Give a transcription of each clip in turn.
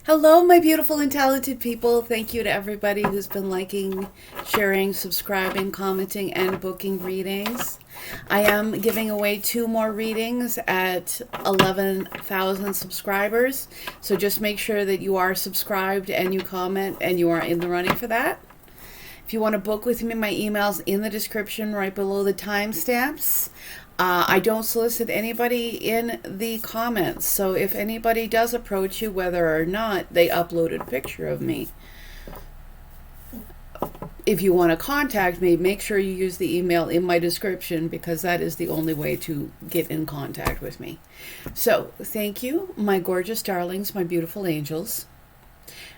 Hello, my beautiful and talented people. Thank you to everybody who's been liking, sharing, subscribing, commenting, and booking readings. I am giving away 2 more readings at 11,000 subscribers. So just make sure that you are subscribed and you comment and you are in the running for that. If you want to book with me, my email's in the description right below the timestamps. I don't solicit anybody in the comments, so if anybody does approach you, whether or not they uploaded a picture of me, if you want to contact me, make sure you use the email in my description, because that is the only way to get in contact with me. So, thank you, my gorgeous darlings, my beautiful angels.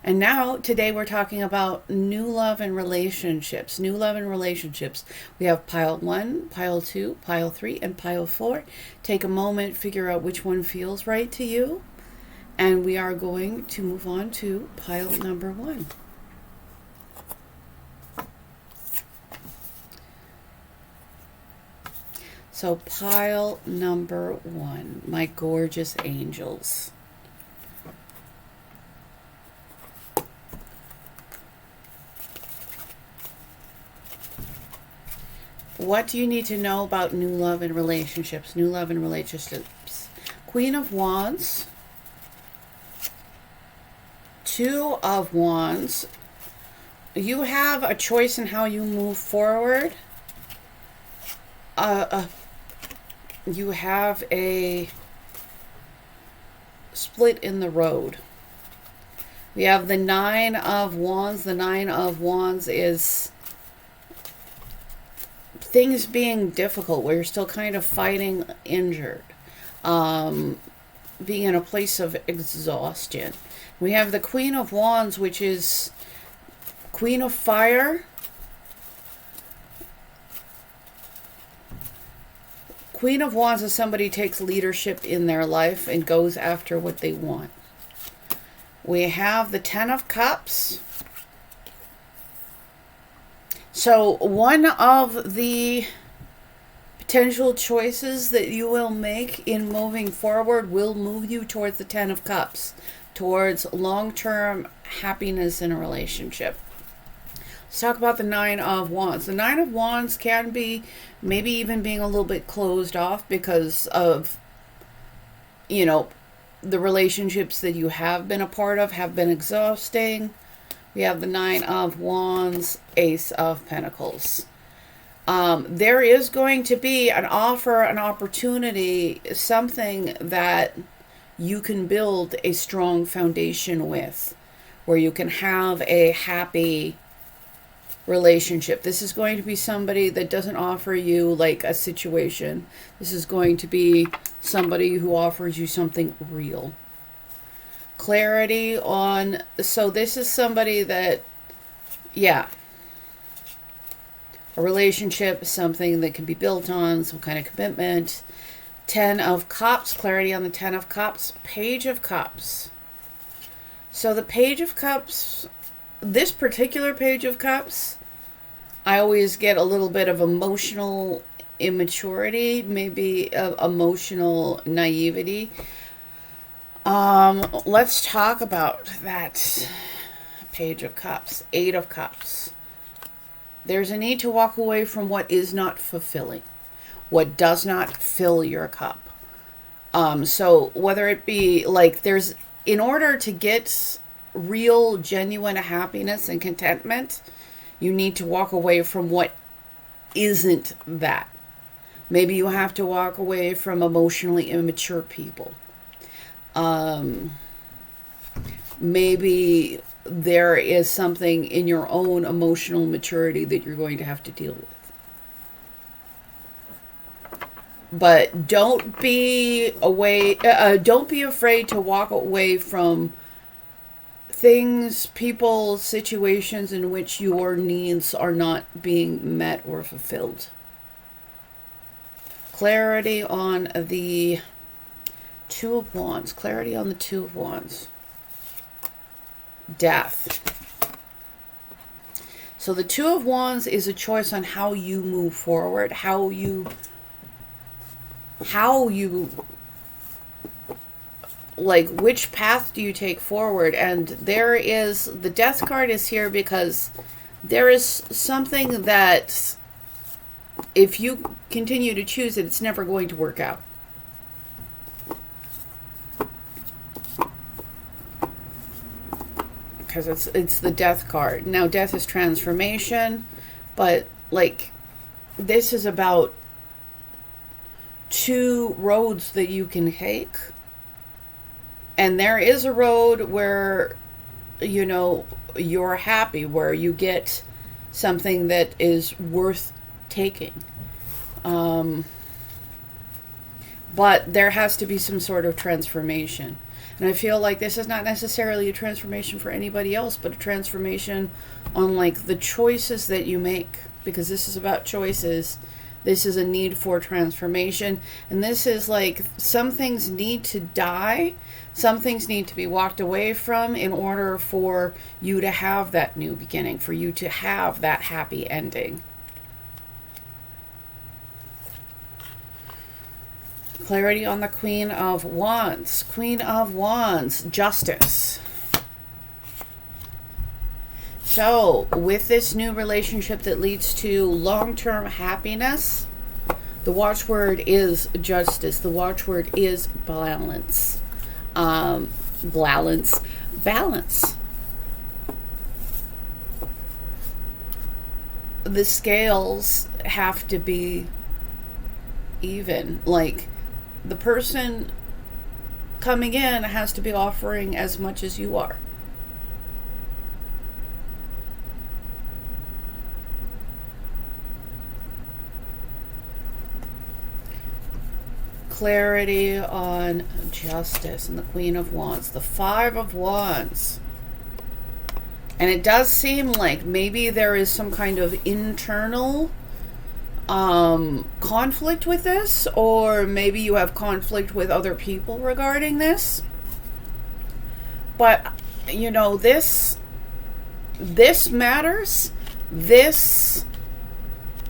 And now, today we're talking about new love and relationships. New love and relationships. We have pile 1, pile 2, pile 3, and pile 4. Take a moment, figure out which one feels right to you. And we are going to move on to pile number 1. So pile number 1, my gorgeous angels. What do you need to know about new love and relationships? New love and relationships. Queen of Wands. 2 of Wands. You have a choice in how you move forward. You have a split in the road. We have the 9 of Wands. The 9 of Wands is things being difficult, where you're still kind of fighting injured, being in a place of exhaustion. We have the Queen of Wands, which is Queen of Fire. Queen of Wands is somebody who takes leadership in their life and goes after what they want. We have the 10 of Cups. So one of the potential choices that you will make in moving forward will move you towards the 10 of Cups, towards long-term happiness in a relationship. Let's talk about the 9 of Wands. The 9 of Wands can be maybe even being a little bit closed off because of, the relationships that you have been a part of have been exhausting. We have the 9 of Wands, Ace of Pentacles. There is going to be an offer, an opportunity, something that you can build a strong foundation with, where you can have a happy relationship. This is going to be somebody that doesn't offer you like a situation. This is going to be somebody who offers you something real. Clarity on, so this is somebody that, a relationship is something that can be built on, some kind of commitment. 10 of Cups, clarity on the 10 of Cups. Page of Cups. So the Page of Cups, this particular Page of Cups, I always get a little bit of emotional immaturity, maybe emotional naivety. Let's talk about that Page of Cups. 8 of Cups. There's a need to walk away from what is not fulfilling, what does not fill your cup. So whether it be like in order to get real, genuine happiness and contentment, you need to walk away from what isn't that. Maybe you have to walk away from emotionally immature people. Maybe there is something in your own emotional maturity that you're going to have to deal with. But don't be afraid to walk away from things, people, situations in which your needs are not being met or fulfilled. Clarity on the 2 of Wands. Clarity on the 2 of Wands. Death. So the 2 of Wands is a choice on how you move forward, how you like, which path do you take forward? And the Death card is here because there is something that if you continue to choose it, it's never going to work out. Because it's the Death card. Now, death is transformation, but like, this is about two roads that you can take. And there is a road where, you know, you're happy, where you get something that is worth taking. But there has to be some sort of transformation. And I feel like this is not necessarily a transformation for anybody else, but a transformation on like the choices that you make. Because this is about choices. This is a need for transformation. And this is like, some things need to die. Some things need to be walked away from in order for you to have that new beginning, for you to have that happy ending. Clarity on the Queen of Wands. Queen of Wands, justice. So, with this new relationship that leads to long-term happiness, the watchword is justice. The watchword is balance. Balance. The scales have to be even. Like, the person coming in has to be offering as much as you are. Clarity on justice and the Queen of Wands. The Five of Wands. And it does seem like maybe there is some kind of internal conflict with this, or maybe you have conflict with other people regarding this. But, you know, this matters. This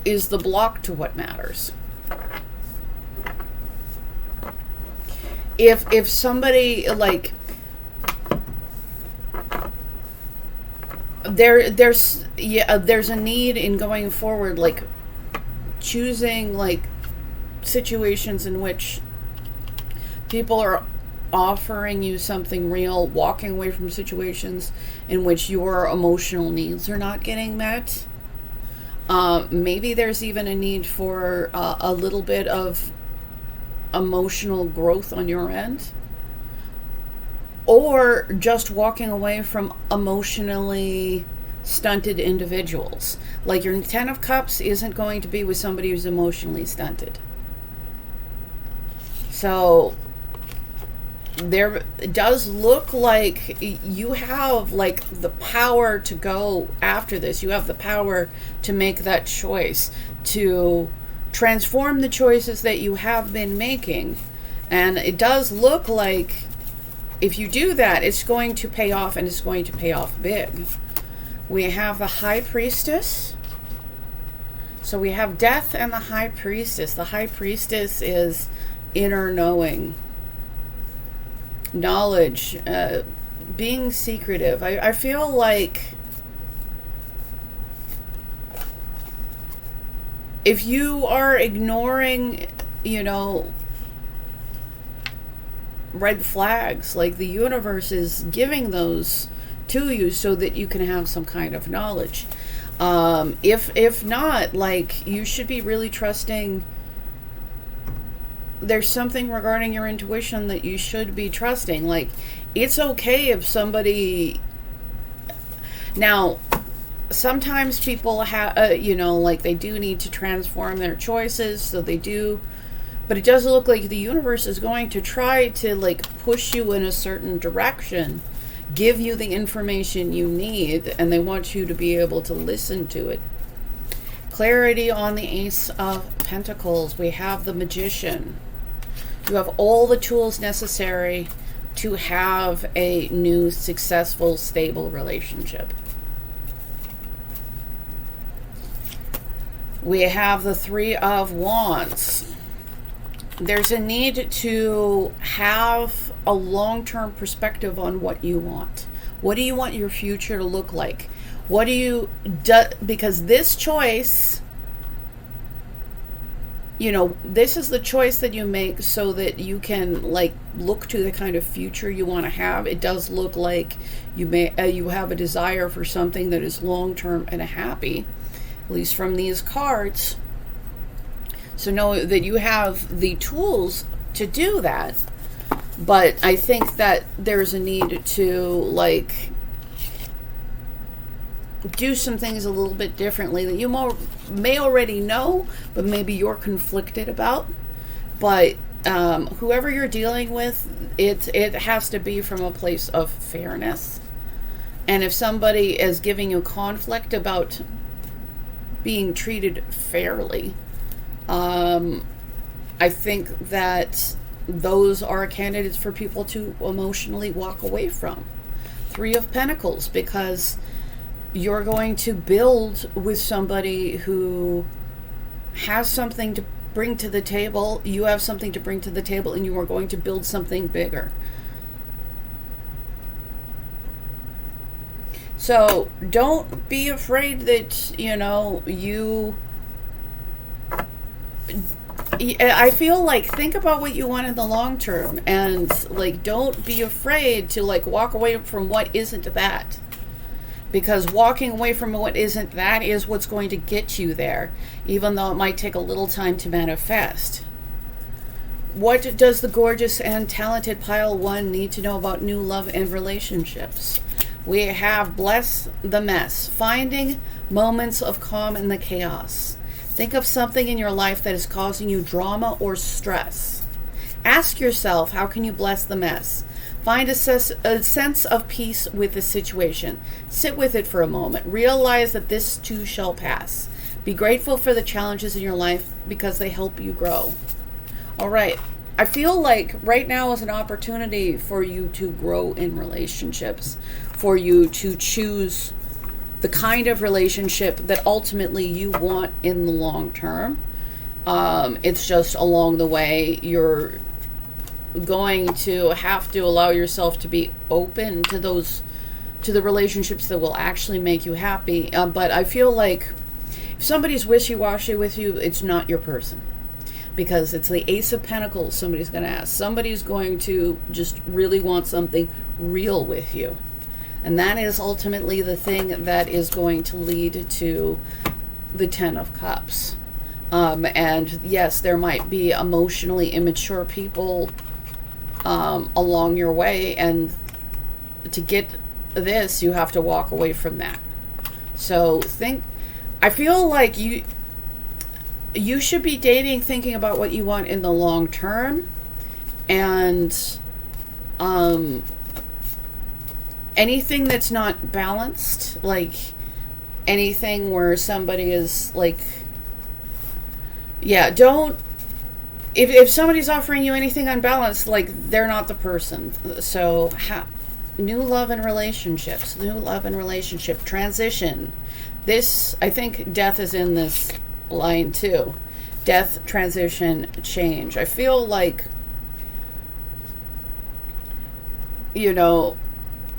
is the block to what matters. If somebody, like, there's a need in going forward, like choosing like situations in which people are offering you something real, walking away from situations in which your emotional needs are not getting met. Maybe there's even a need for a little bit of emotional growth on your end, or just walking away from emotionally stunted individuals. Like, your Ten of Cups isn't going to be with somebody who's emotionally stunted. So there, it does look like you have like the power to go after this. You have the power to make that choice, to transform the choices that you have been making. And it does look like if you do that, it's going to pay off, and it's going to pay off big. We have the High Priestess. So we have Death and the High Priestess. The High Priestess is inner knowing, knowledge, being secretive. I feel like if you are ignoring, you know, red flags, like, the universe is giving those to you so that you can have some kind of knowledge. If not, like, you should be really trusting. There's something regarding your intuition that you should be trusting. Like, it's okay if somebody, now sometimes people have, you know, like, they do need to transform their choices, so they do. But it does look like the universe is going to try to, like, push you in a certain direction, give you the information you need, and they want you to be able to listen to it. Clarity on the Ace of Pentacles. We have the Magician. You have all the tools necessary to have a new, successful, stable relationship. We have the Three of Wands. There's a need to have a long-term perspective on what you want. What do you want your future to look like? What do you do? Because this choice, this is the choice that you make so that you can look to the kind of future you want to have. It does look like you have a desire for something that is long-term and happy, at least from these cards. So know that you have the tools to do that. But I think that there's a need to do some things a little bit differently that you may already know, but maybe you're conflicted about. But whoever you're dealing with, it has to be from a place of fairness. And if somebody is giving you conflict about being treated fairly, I think that those are candidates for people to emotionally walk away from. 3 of Pentacles, because you're going to build with somebody who has something to bring to the table. You have something to bring to the table, and you are going to build something bigger. So don't be afraid that, I feel like think about what you want in the long term, and don't be afraid to walk away from what isn't that, because walking away from what isn't that is what's going to get you there, even though it might take a little time to manifest. What does the gorgeous and talented pile 1 need to know about new love and relationships? We have bless the mess, finding moments of calm in the chaos. Think of something in your life that is causing you drama or stress. Ask yourself, how can you bless the mess? Find a sense of peace with the situation. Sit with it for a moment. Realize that this too shall pass. Be grateful for the challenges in your life because they help you grow. All right. I feel like right now is an opportunity for you to grow in relationships, for you to choose the kind of relationship that ultimately you want in the long term. It's just along the way you're going to have to allow yourself to be open to the relationships that will actually make you happy. But I feel like if somebody's wishy-washy with you, it's not your person, because it's the Ace of Pentacles. Somebody's going to ask. Somebody's going to just really want something real with you. And that is ultimately the thing that is going to lead to the 10 of Cups. And yes, there might be emotionally immature people along your way. And to get this, you have to walk away from that. So I feel like you should be dating thinking about what you want in the long term. And anything that's not balanced, anything where somebody is if somebody's offering you anything unbalanced, they're not the person. So new love and relationships, transition. This, I think death is in this line too. Death, transition, change. I feel like,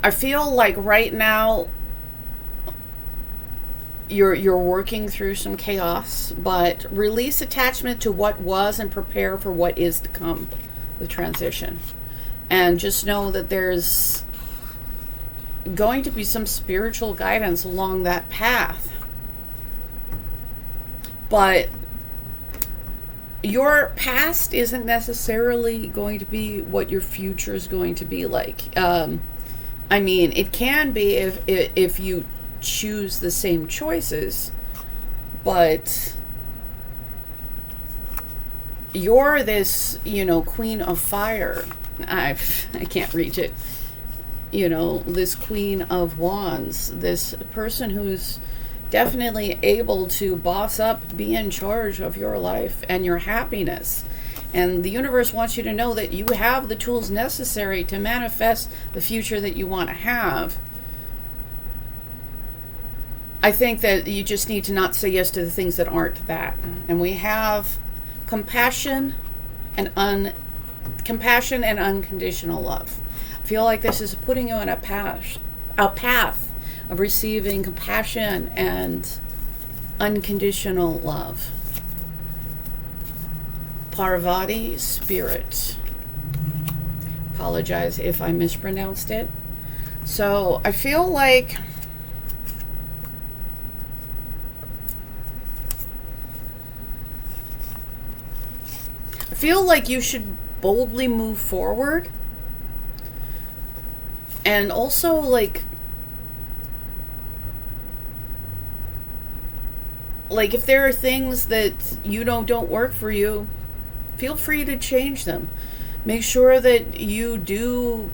I feel like right now you're working through some chaos, but release attachment to what was and prepare for what is to come with transition. And just know that there's going to be some spiritual guidance along that path. But your past isn't necessarily going to be what your future is going to be like. It can be if you choose the same choices, but you're this, Queen of Fire. I can't reach it. This Queen of Wands, this person who's definitely able to boss up, be in charge of your life and your happiness. And the universe wants you to know that you have the tools necessary to manifest the future that you want to have. I think that you just need to not say yes to the things that aren't that. And we have compassion and compassion and unconditional love. I feel like this is putting you on a path of receiving compassion and unconditional love. Parvati, spirit. Apologize if I mispronounced it. So I feel like you should boldly move forward, and also like if there are things that don't work for you, feel free to change them. Make sure that you do,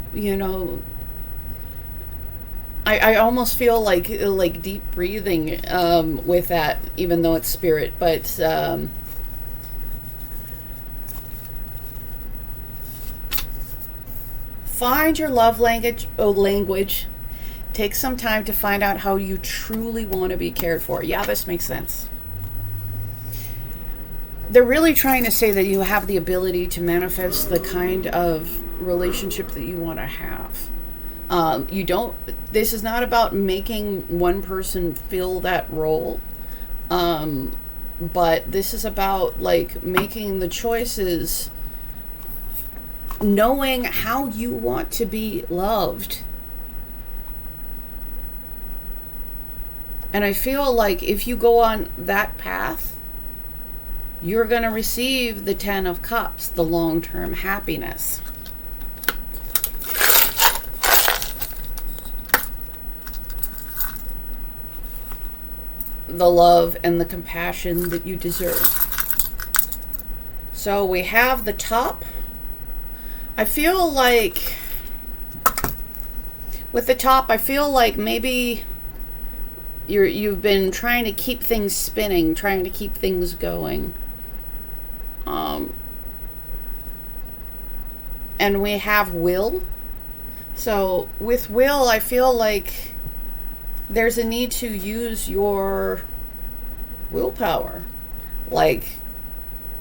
I almost feel like deep breathing with that, even though it's spirit, but find your love language. Take some time to find out how you truly want to be cared for. Yeah, this makes sense. They're really trying to say that you have the ability to manifest the kind of relationship that you want to have. This is not about making one person fill that role. But this is about making the choices, knowing how you want to be loved. And I feel like if you go on that path, you're going to receive the 10 of Cups, the long-term happiness. The love and the compassion that you deserve. So we have the Top. I feel like with the Top, I feel like maybe you've been trying to keep things spinning, trying to keep things going. And we have Will. So with Will, I feel like there's a need to use your willpower.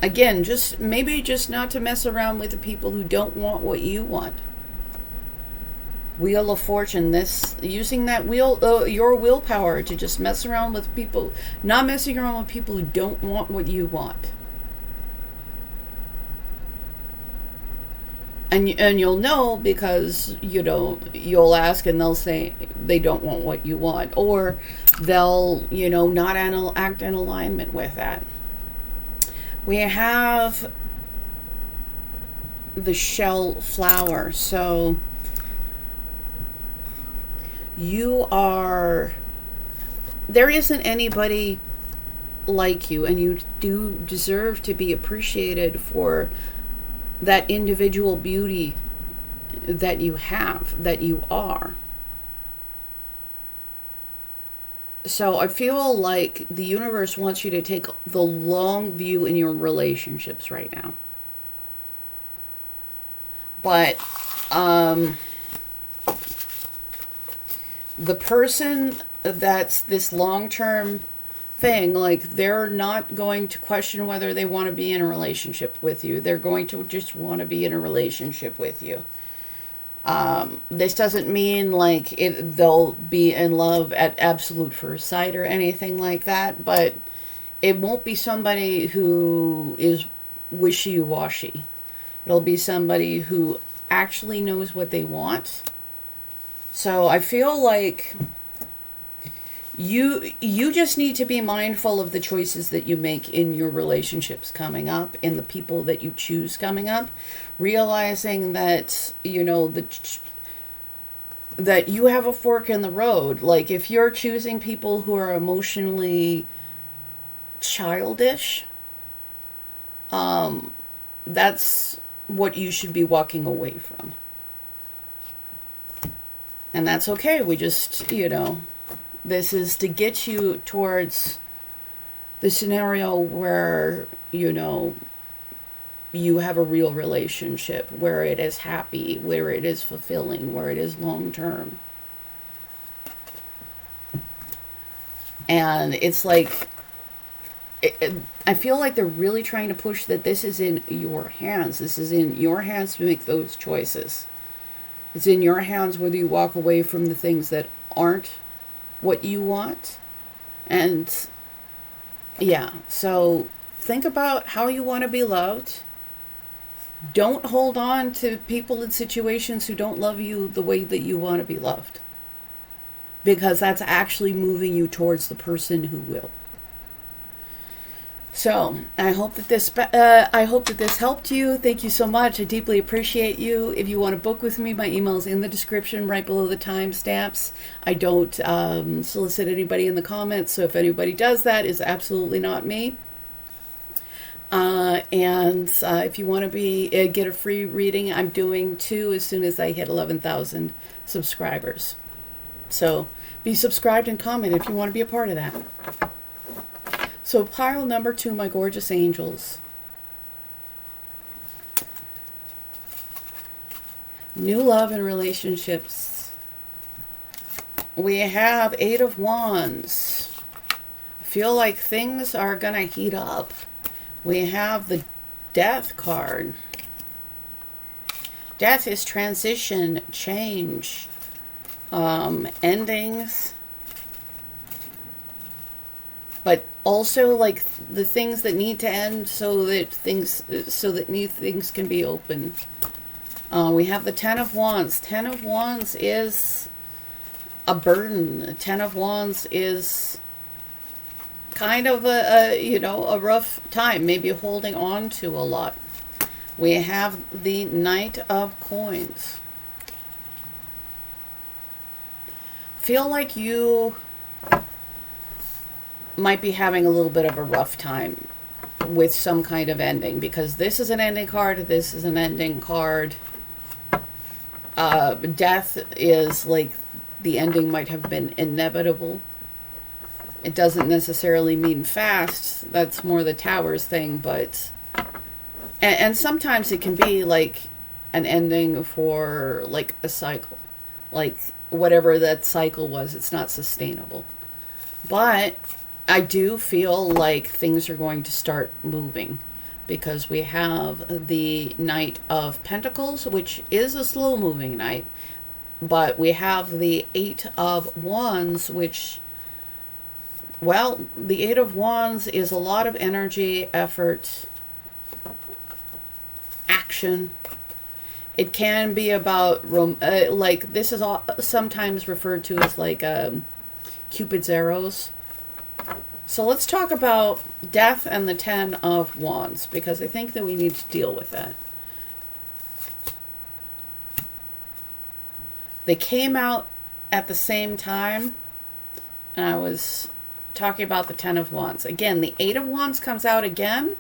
Again, just not to mess around with the people who don't want what you want. Wheel of Fortune, using that your willpower to just mess around with people, not messing around with people who don't want what you want. And you'll know because, you'll ask and they'll say they don't want what you want. Or they'll, not act in alignment with that. We have the Shell Flower. So there isn't anybody like you, and you do deserve to be appreciated for that individual beauty that you have, that you are. So I feel like the universe wants you to take the long view in your relationships right now. But the person that's this long-term thing, they're not going to question whether they want to be in a relationship with you. They're going to just want to be in a relationship with you. This doesn't mean they'll be in love at absolute first sight or anything like that, but it won't be somebody who is wishy-washy. It'll be somebody who actually knows what they want. So I feel like you just need to be mindful of the choices that you make in your relationships coming up, in the people that you choose coming up, realizing that that you have a fork in the road. If you're choosing people who are emotionally childish, that's what you should be walking away from. And that's okay. We just, this is to get you towards the scenario where, you have a real relationship, where it is happy, where it is fulfilling, where it is long-term. And it's I feel like they're really trying to push that this is in your hands. This is in your hands to make those choices. It's in your hands whether you walk away from the things that aren't what you want. And yeah, so think about how you want to be loved. Don't hold on to people and situations who don't love you the way that you want to be loved, because that's actually moving you towards the person who will. So I hope that this helped you. Thank you so much. I deeply appreciate you. If you want to book with me, my email is in the description right below the timestamps. I don't solicit anybody in the comments, so if anybody does that, it's absolutely not me. If you want to get a free reading, I'm doing 2 as soon as I hit 11,000 subscribers. So be subscribed and comment if you want to be a part of that. So pile number 2, my gorgeous angels. New love and relationships. We have 8 of Wands. I feel like things are going to heat up. We have the Death card. Death is transition, change, endings. But also like the things that need to end so that new things can be open. We have the 10 of Wands. 10 of Wands is a burden. 10 of Wands is kind of a rough time, maybe holding on to a lot. We have the Knight of Coins. Feel like you might be having a little bit of a rough time with some kind of ending, because this is an ending card, this is an ending card. Death is like the ending might have been inevitable. It doesn't necessarily mean fast. That's more the Towers thing, but and sometimes it can be like an ending for like a cycle, like whatever that cycle was, it's not sustainable. But I do feel like things are going to start moving, because we have the Knight of Pentacles, which is a slow moving knight, but we have the 8 of Wands, which, well, the 8 of Wands is a lot of energy, effort, action. It can be about, like, this is sometimes referred to as like Cupid's arrows. So let's talk about Death and the 10 of Wands, because I think that we need to deal with that. They came out at the same time, and I was talking about the 10 of Wands. Again, the 8 of Wands comes out again,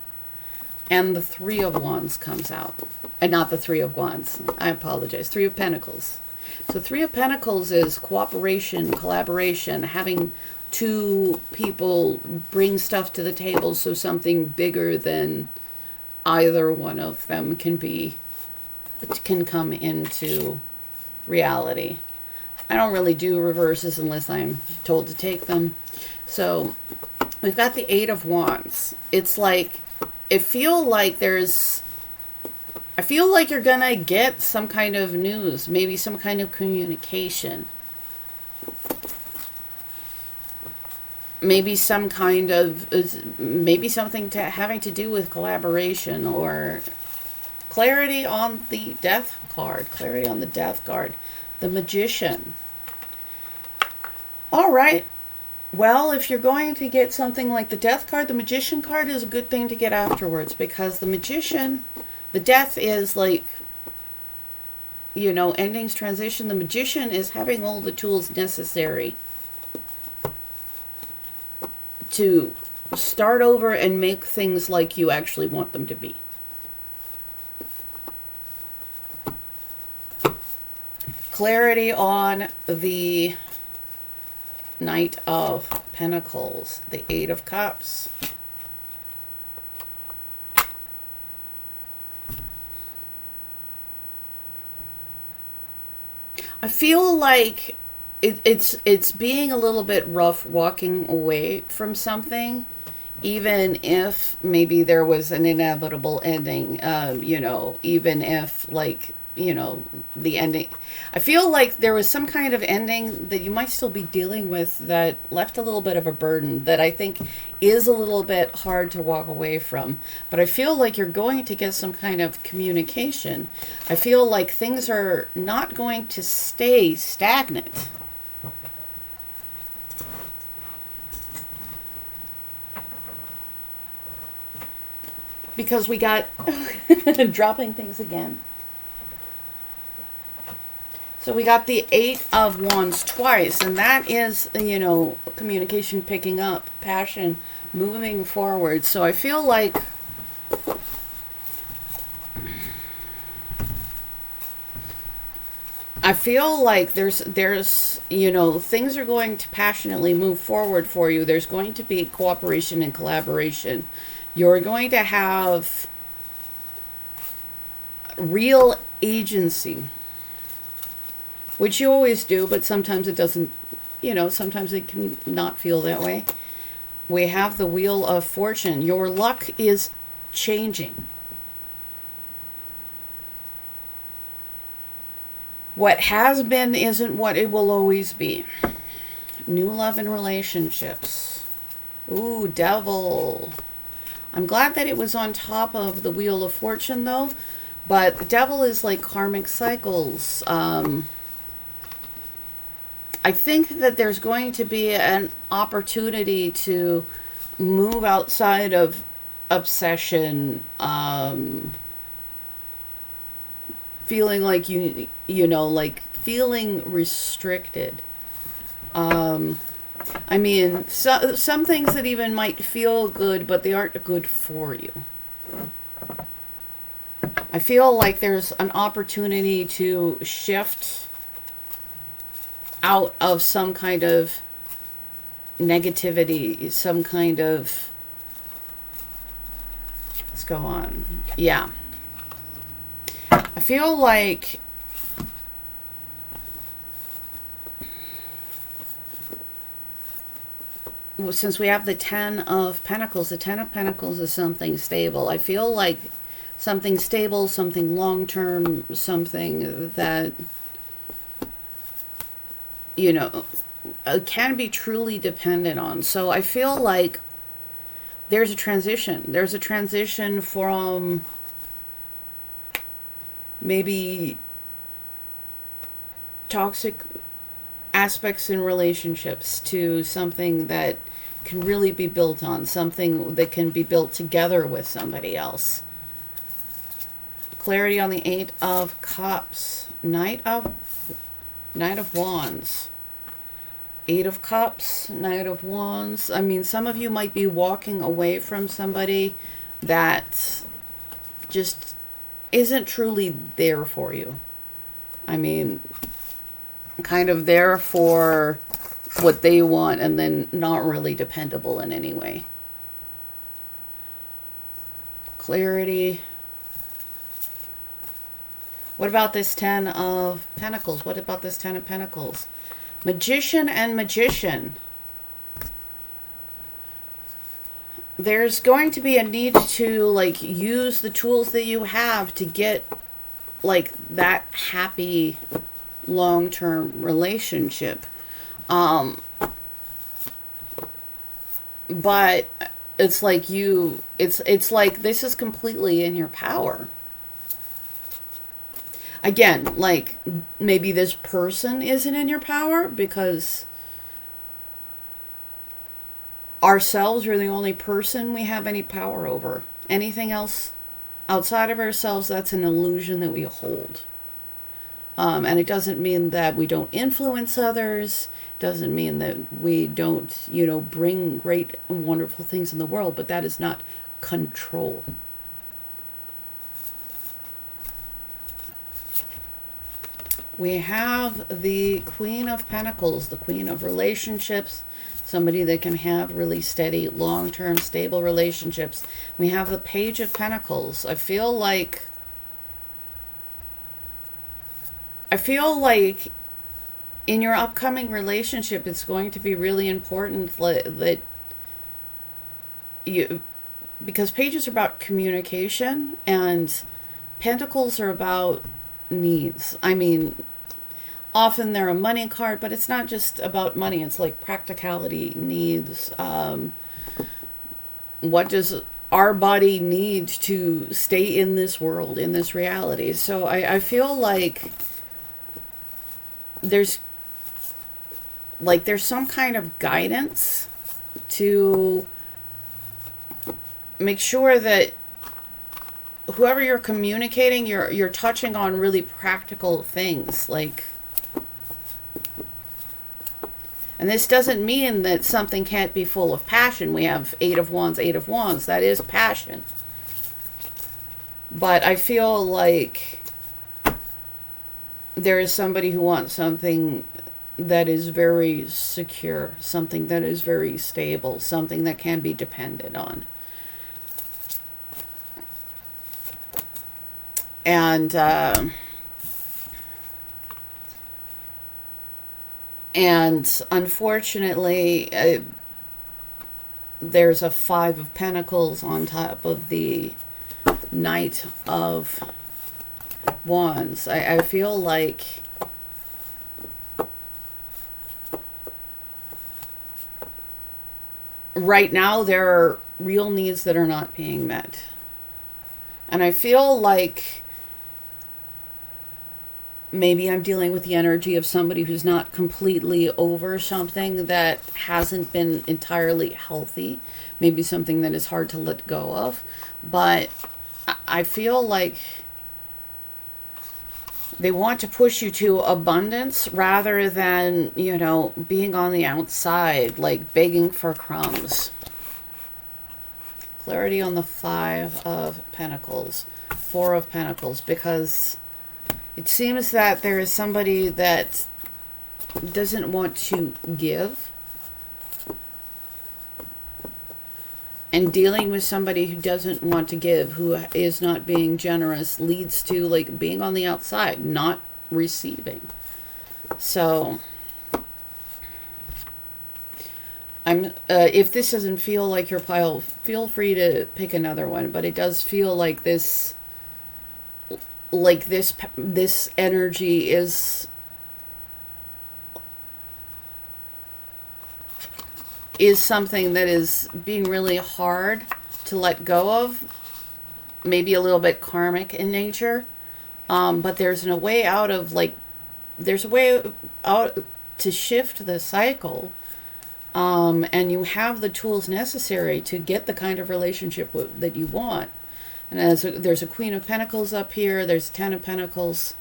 and the 3 of Wands comes out. And not the 3 of Wands. I apologize. 3 of Pentacles. So 3 of Pentacles is cooperation, collaboration, having 2 people bring stuff to the table, so something bigger than either one of them can come into reality. I don't really do reverses unless I'm told to take them. So we've got the 8 of Wands. It's like, I feel like you're gonna get some kind of news, maybe some kind of communication. Maybe some kind of, maybe something having to do with collaboration or clarity on the Death card. Clarity on the Death card. The Magician. All right. Well, if you're going to get something like the Death card, the Magician card is a good thing to get afterwards, because the Magician, the Death is like, endings, transition. The Magician is having all the tools necessary to start over and make things like you actually want them to be. Clarity on the Knight of Pentacles, the 8 of Cups. I feel like it's being a little bit rough walking away from something. even if maybe there was an inevitable ending, even if, like, the ending, I feel like there was some kind of ending that you might still be dealing with that left a little bit of a burden that I think is a little bit hard to walk away from. But I feel like you're going to get some kind of communication. I feel like things are not going to stay stagnant. Because we got dropping things again. So we got the 8 of Wands twice, and that is, communication picking up, passion, moving forward. So I feel like there's things are going to passionately move forward for you. There's going to be cooperation and collaboration. You're going to have real agency, which you always do, but sometimes it doesn't, sometimes it can not feel that way. We have the Wheel of Fortune. Your luck is changing. What has been isn't what it will always be. New love and relationships. Ooh, Devil. I'm glad that it was on top of the Wheel of Fortune, though. But the Devil is like karmic cycles. I think that there's going to be an opportunity to move outside of obsession, feeling like feeling restricted. Some things that even might feel good, but they aren't good for you. I feel like there's an opportunity to shift out of some kind of negativity, some kind of... Let's go on. Yeah. I feel like since we have the 10 of Pentacles, the 10 of Pentacles is something stable. I feel like something stable, something long-term, something that, can be truly dependent on. So I feel like there's a transition. There's a transition from maybe toxic aspects in relationships to something that can really be built on, something that can be built together with somebody else. Clarity on the 8 of Cups. Knight of Wands. 8 of Cups, Knight of Wands. I mean, some of you might be walking away from somebody that just isn't truly there for you. I mean, kind of there for what they want and then not really dependable in any way. Clarity. What about this 10 of Pentacles? What about this 10 of Pentacles? Magician and Magician. There's going to be a need to use the tools that you have to get that happy long-term relationship. But it's like it's like this is completely in your power. Again, maybe this person isn't in your power because ourselves are the only person we have any power over. Anything else outside of ourselves, that's an illusion that we hold. And it doesn't mean that we don't influence others. Doesn't mean that we don't, bring great and wonderful things in the world, but that is not control. We have the Queen of Pentacles, the Queen of Relationships, somebody that can have really steady, long-term, stable relationships. We have the Page of Pentacles. I feel like in your upcoming relationship, it's going to be really important that because pages are about communication and pentacles are about needs. I mean, often they're a money card, but it's not just about money. It's like practicality, needs. What does our body need to stay in this world, in this reality? So I feel like there's some kind of guidance to make sure that whoever you're communicating, you're touching on really practical things. And this doesn't mean that something can't be full of passion. We have Eight of Wands, Eight of Wands. That is passion. But I feel like there is somebody who wants something that is very secure, something that is very stable, something that can be depended on. And unfortunately, there's a Five of Pentacles on top of the Knight of Wands. I feel like right now there are real needs that are not being met. And I feel like maybe I'm dealing with the energy of somebody who's not completely over something that hasn't been entirely healthy. Maybe something that is hard to let go of. But I feel like they want to push you to abundance rather than, being on the outside, like begging for crumbs. Clarity on the Five of Pentacles, Four of Pentacles, because it seems that there is somebody that doesn't want to give. And dealing with somebody who doesn't want to give, who is not being generous, leads to being on the outside, not receiving. So if this doesn't feel like your pile, feel free to pick another one, but it does feel like this energy is something that is being really hard to let go of, maybe a little bit karmic in nature, but there's a way out of there's a way out to shift the cycle, and you have the tools necessary to get the kind of relationship that you want. And there's a Queen of Pentacles up here, there's Ten of Pentacles.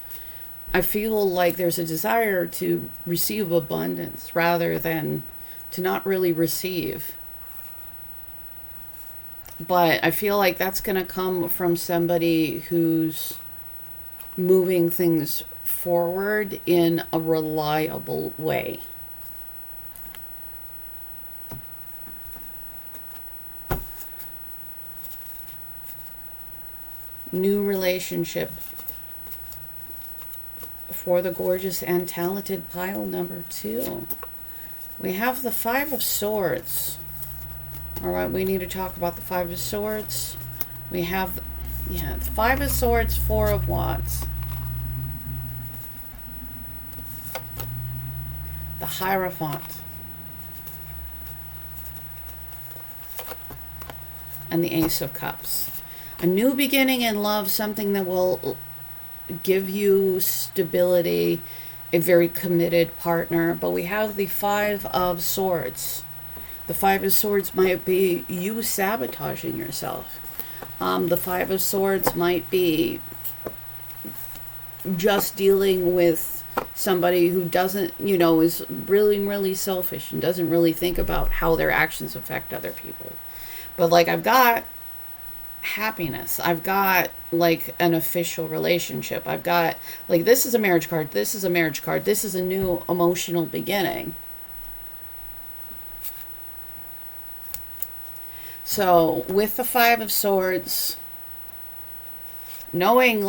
I feel like there's a desire to receive abundance rather than to not really receive. But I feel like that's going to come from somebody who's moving things forward in a reliable way. New relationship for the gorgeous and talented pile number 2. We have the Five of Swords. All right, we need to talk about the Five of Swords. We have, the Five of Swords, Four of Wands. The Hierophant. And the Ace of Cups. A new beginning in love, something that will give you stability, a very committed partner. But we have the Five of Swords. The Five of Swords might be you sabotaging yourself. The Five of Swords might be just dealing with somebody who doesn't, is really, really selfish and doesn't really think about how their actions affect other people. But I've got happiness. I've got an official relationship. I've got this is a marriage card. This is a marriage card. This is a new emotional beginning. So with the Five of Swords, knowing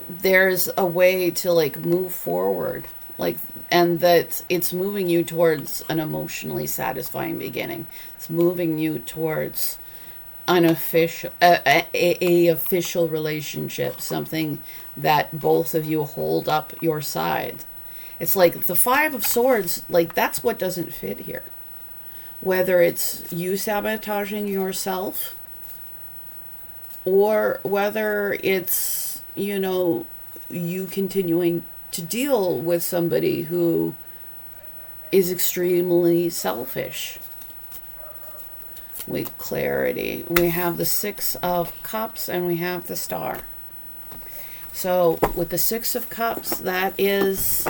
there's a way to move forward Like, and that it's moving you towards an emotionally satisfying beginning. It's moving you towards unofficial, a official relationship, something that both of you hold up your side. It's like the Five of Swords, like that's what doesn't fit here. Whether it's you sabotaging yourself, or whether it's, you know, you continuing to deal with somebody who is extremely selfish. With clarity, we have the Six of Cups and we have the Star. So with the Six of Cups, that is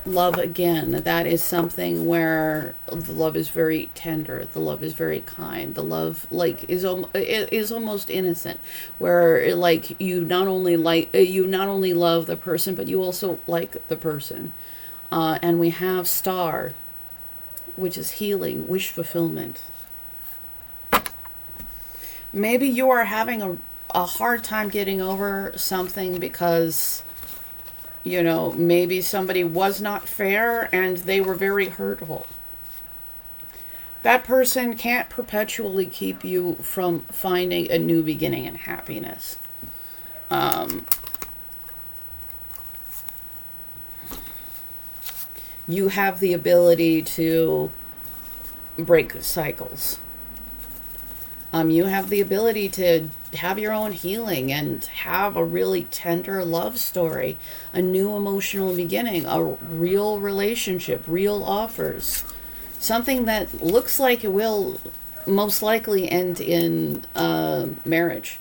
love again. That is something where the love is very tender, the love is very kind, the love like is almost innocent, where like you not only love the person, but you also like the person. And we have Star, which is healing, wish fulfillment. Maybe you are having a hard time getting over something because, you know, maybe somebody was not fair and they were very hurtful. That person can't perpetually keep you from finding a new beginning and happiness. You have the ability to break cycles. You have the ability to have your own healing and have a really tender love story, a new emotional beginning, a real relationship, real offers. Something that looks like it will most likely end in marriage.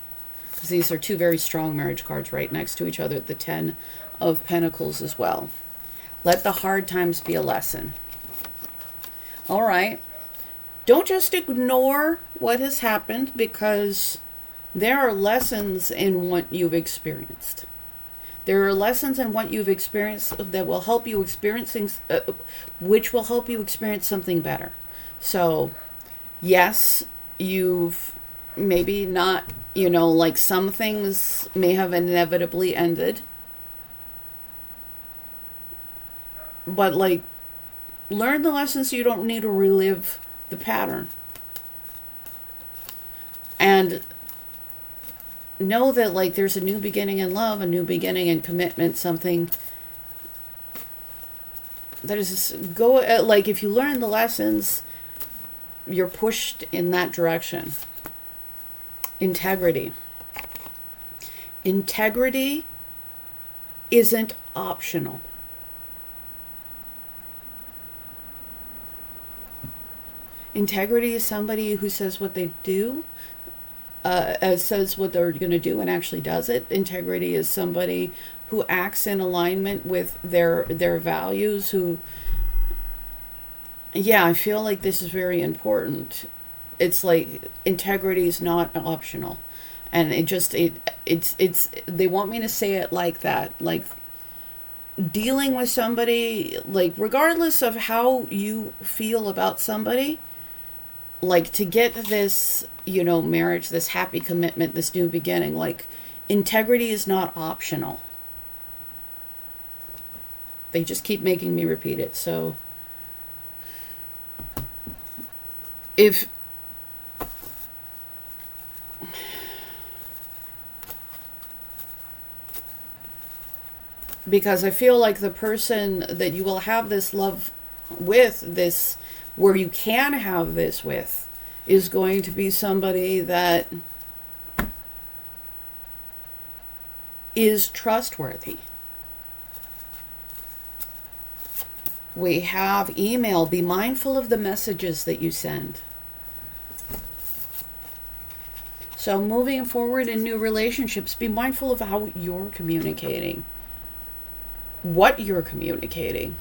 Because these are two very strong marriage cards right next to each other, the Ten of Pentacles as well. Let the hard times be a lesson. All right. Don't just ignore what has happened, because there are lessons in what you've experienced. There are lessons in what you've experienced that will help you which will help you experience something better. So, yes, you've maybe not, you know, like some things may have inevitably ended. But like, learn the lessons so you don't need to relive the pattern. And know that like there's a new beginning in love, a new beginning in commitment, something that is like if you learn the lessons, you're pushed in that direction. Integrity. Integrity isn't optional. Integrity is somebody who says what they do, says what they're going to do and actually does it. Integrity is somebody who acts in alignment with their values, who, yeah, I feel like this is very important. It's like integrity is not optional. And it's they want me to say it like that, like dealing with somebody, like regardless of how you feel about somebody, like to get this, you know, marriage, this happy commitment, this new beginning, like integrity is not optional. They just keep making me repeat it. So because I feel like the person that you will have this love with, this where you can have this with, is going to be somebody that is trustworthy. We have email. Be mindful of the messages that you send. So moving forward in new relationships, be mindful of how you're communicating, what you're communicating.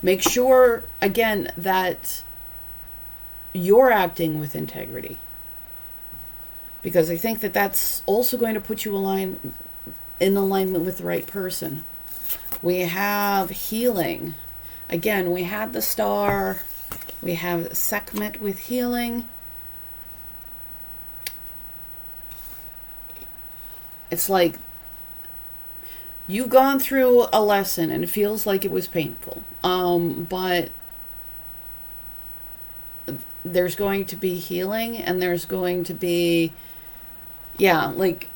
Make sure, again, that you're acting with integrity. Because I think that that's also going to put you in alignment with the right person. We have healing. Again, we had the Star. We have Sekhmet with healing. It's like you've gone through a lesson and it feels like it was painful. But there's going to be healing, and there's going to be, yeah, like,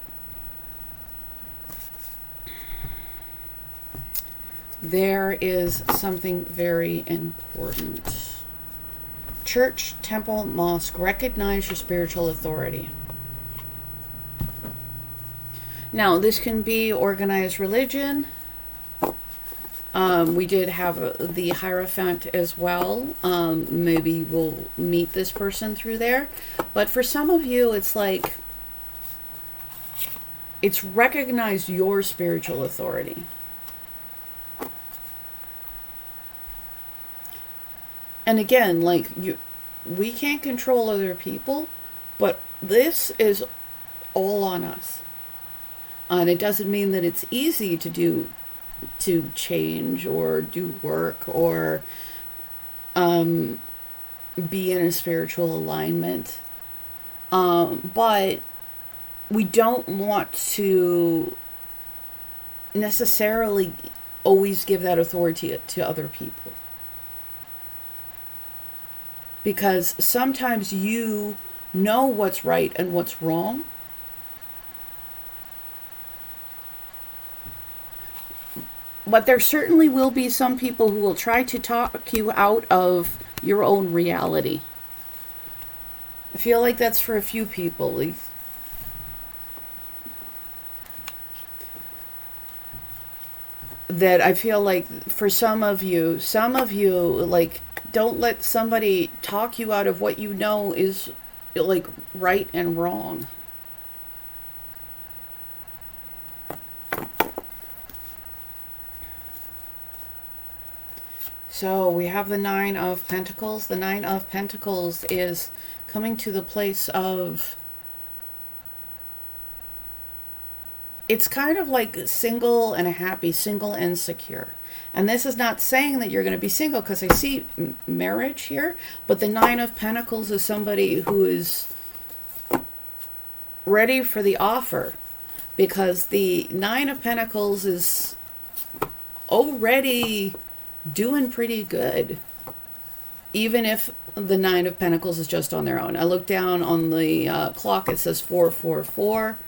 there is something very important. Church, temple, mosque, recognize your spiritual authority. Now, this can be organized religion. We did have the Hierophant as well. Maybe we'll meet this person through there. But for some of you, it's like, it's recognize your spiritual authority. And again, like, we can't control other people, but this is all on us. And it doesn't mean that it's easy to change or do work or be in a spiritual alignment. But we don't want to necessarily always give that authority to other people. Because sometimes you know what's right and what's wrong. But there certainly will be some people who will try to talk you out of your own reality. I feel like that's for a few people. That I feel like for some of you, like, don't let somebody talk you out of what you know is, like, right and wrong. So we have the Nine of Pentacles. The Nine of Pentacles is coming to the place of, it's kind of like single and happy, single and secure. And this is not saying that you're going to be single, because I see marriage here. But the Nine of Pentacles is somebody who is ready for the offer. Because the Nine of Pentacles is already doing pretty good. Even if the Nine of Pentacles is just on their own. I look down on the clock. It says 444.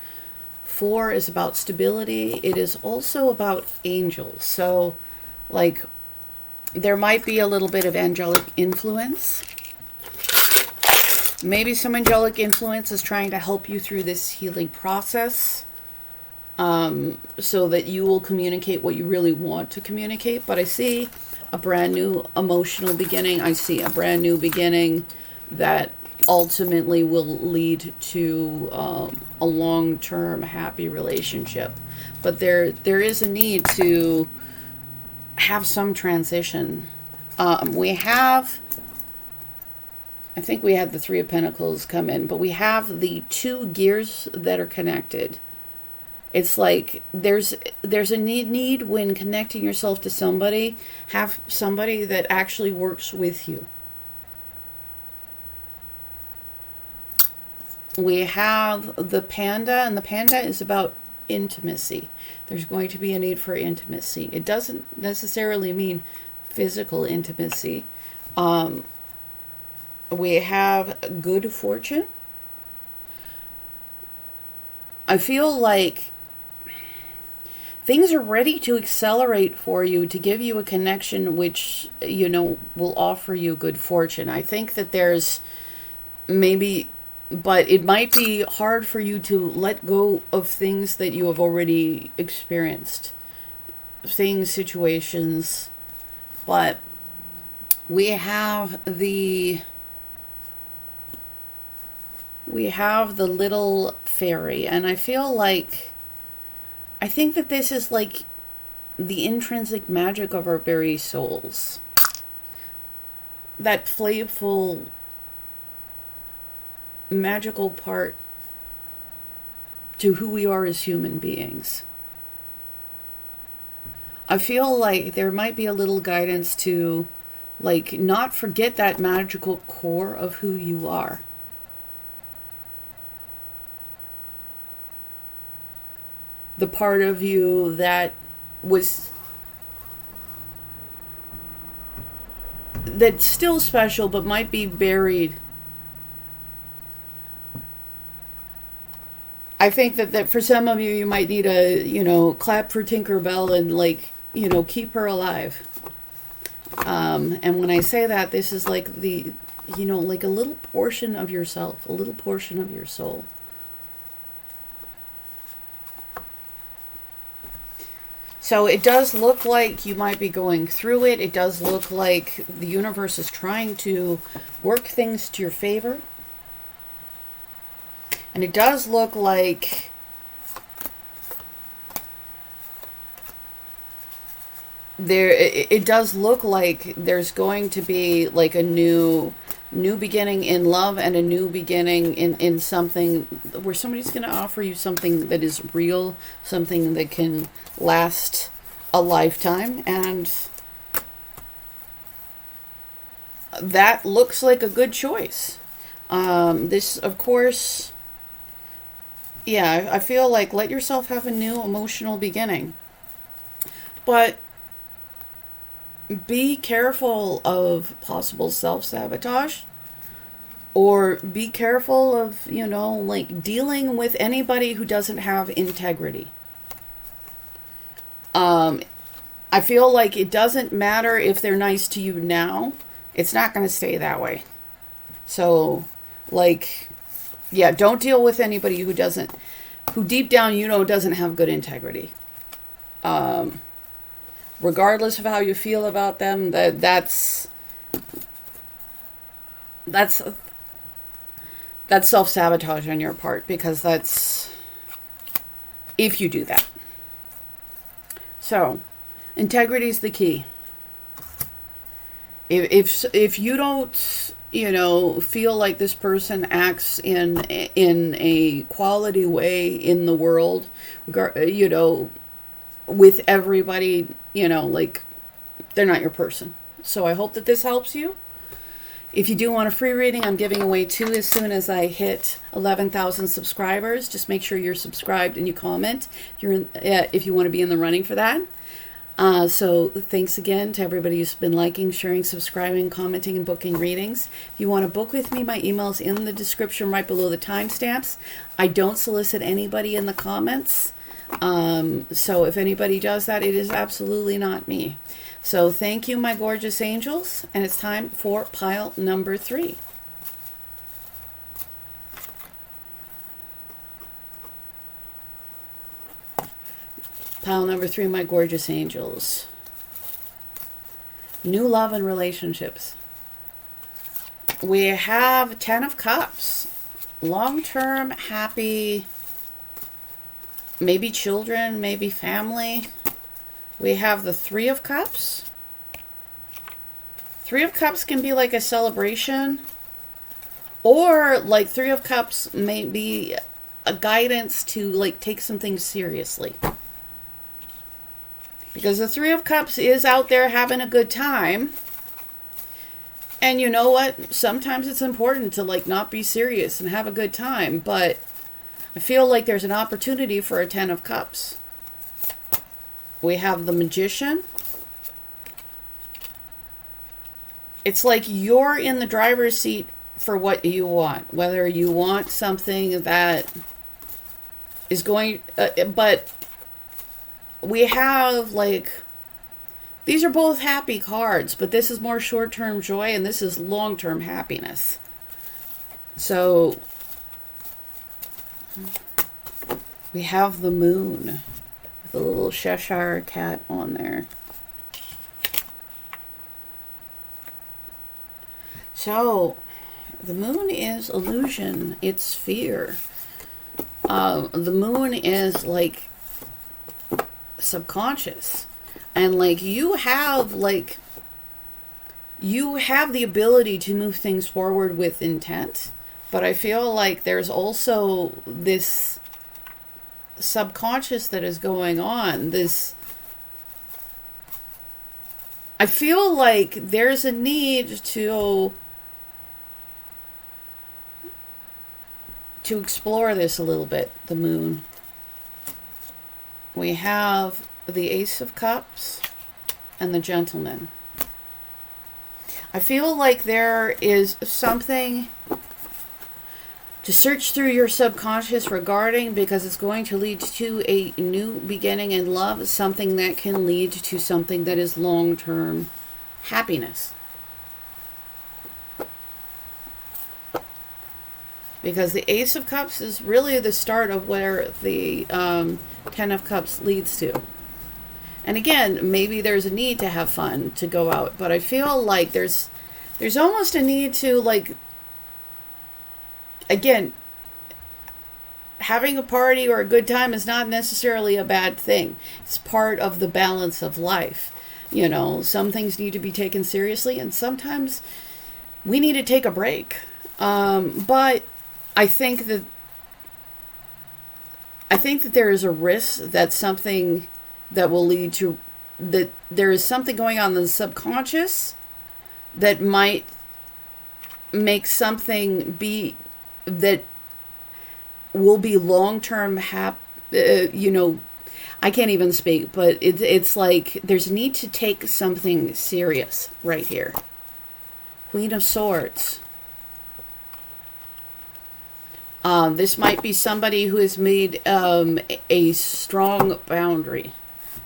4 is about stability. It is also about angels. So, like, there might be a little bit of angelic influence. Maybe some angelic influence is trying to help you through this healing process, so that you will communicate what you really want to communicate. But I see a brand new emotional beginning. I see a brand new beginning that ultimately will lead to a long-term happy relationship. But there is a need to have some transition. We have, I think we had the Three of Pentacles come in, but we have the two gears that are connected. It's like there's a need when connecting yourself to somebody, have somebody that actually works with you. We have the panda, and the panda is about intimacy. There's going to be a need for intimacy. It doesn't necessarily mean physical intimacy. We have good fortune. I feel like things are ready to accelerate for you, to give you a connection which, you know, will offer you good fortune. I think that there's maybe, but it might be hard for you to let go of things that you have already experienced. Things, situations. But we have the little fairy. And I feel like, I think that this is like the intrinsic magic of our very souls. That playful, magical part to who we are as human beings. I feel like there might be a little guidance to, like, not forget that magical core of who you are. The part of you that was, that's still special but might be buried. I think that for some of you, you might need a, clap for Tinkerbell and, like, keep her alive. And when I say that, this is like like a little portion of yourself, a little portion of your soul. So it does look like you might be going through it. It does look like the universe is trying to work things to your favor. And it does look like it does look like there's going to be like a new beginning in love, and a new beginning in something where somebody's going to offer you something that is real, something that can last a lifetime. And that looks like a good choice. This, of course, yeah, I feel like let yourself have a new emotional beginning. But be careful of possible self-sabotage, or be careful of, like dealing with anybody who doesn't have integrity. I feel like it doesn't matter if they're nice to you now. It's not going to stay that way. So, like, yeah, don't deal with anybody who deep down, doesn't have good integrity. Regardless of how you feel about them, that's self-sabotage on your part, because that's if you do that. So, integrity is the key. If you don't, feel like this person acts in a quality way in the world, with everybody, like, they're not your person. So I hope that this helps you. If you do want a free reading, I'm giving away 2 as soon as I hit 11,000 subscribers. Just make sure you're subscribed and you comment if you want to be in the running for that. So thanks again to everybody who's been liking, sharing, subscribing, commenting, and booking readings. If you want to book with me, my email's in the description right below the timestamps. I don't solicit anybody in the comments. So if anybody does that, it is absolutely not me. So thank you, my gorgeous angels, and it's time for pile number 3. Pile number 3, my gorgeous angels. New love and relationships. We have 10 of Cups. Long-term, happy, maybe children, maybe family. We have the 3 of Cups. 3 of Cups can be like a celebration, or like 3 of Cups may be a guidance to like take some things seriously. Because the 3 of Cups is out there having a good time. And you know what? Sometimes it's important to like not be serious and have a good time, but I feel like there's an opportunity for a 10 of Cups. We have the Magician. It's like you're in the driver's seat for what you want. Whether you want something that is going... but we have, like... These are both happy cards, but this is more short-term joy, and this is long-term happiness. So... we have the Moon. The little Cheshire cat on there. So, the Moon is illusion. It's fear. The Moon is like subconscious. And like you have the ability to move things forward with intent. But I feel like there's also this subconscious that is going on. I feel like there's a need to explore this a little bit, the Moon. We have the Ace of Cups and the Gentleman. I feel like there is something to search through your subconscious regarding, because it's going to lead to a new beginning in love, something that can lead to something that is long-term happiness. Because the Ace of Cups is really the start of where the Ten of Cups leads to. And again, maybe there's a need to have fun, to go out. But I feel like there's almost a need to, like, again, having a party or a good time is not necessarily a bad thing. It's part of the balance of life. You know, some things need to be taken seriously, and sometimes we need to take a break. But I think that there is a risk that something that will lead to, that there is something going on in the subconscious that might make something be, that will be long-term you know, I can't even speak, but it's like there's a need to take something serious right here. Queen of Swords. This might be somebody who has made a strong boundary.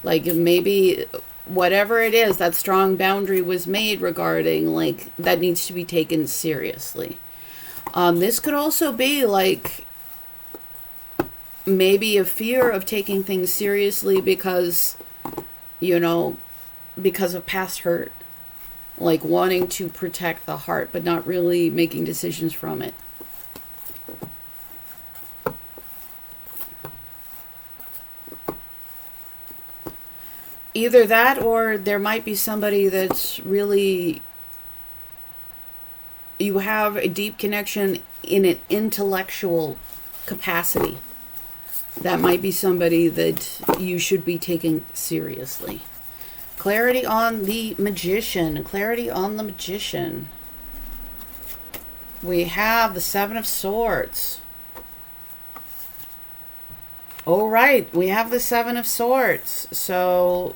Like, maybe whatever it is, that strong boundary was made regarding, like, that needs to be taken seriously. This could also be, like, maybe a fear of taking things seriously because, you know, because of past hurt. Like, wanting to protect the heart, but not really making decisions from it. Either that, or there might be somebody that's really, you have a deep connection in an intellectual capacity. That might be somebody that you should be taking seriously. Clarity on the Magician. Clarity on the Magician. We have the Seven of Swords. All right, we have the Seven of Swords. So,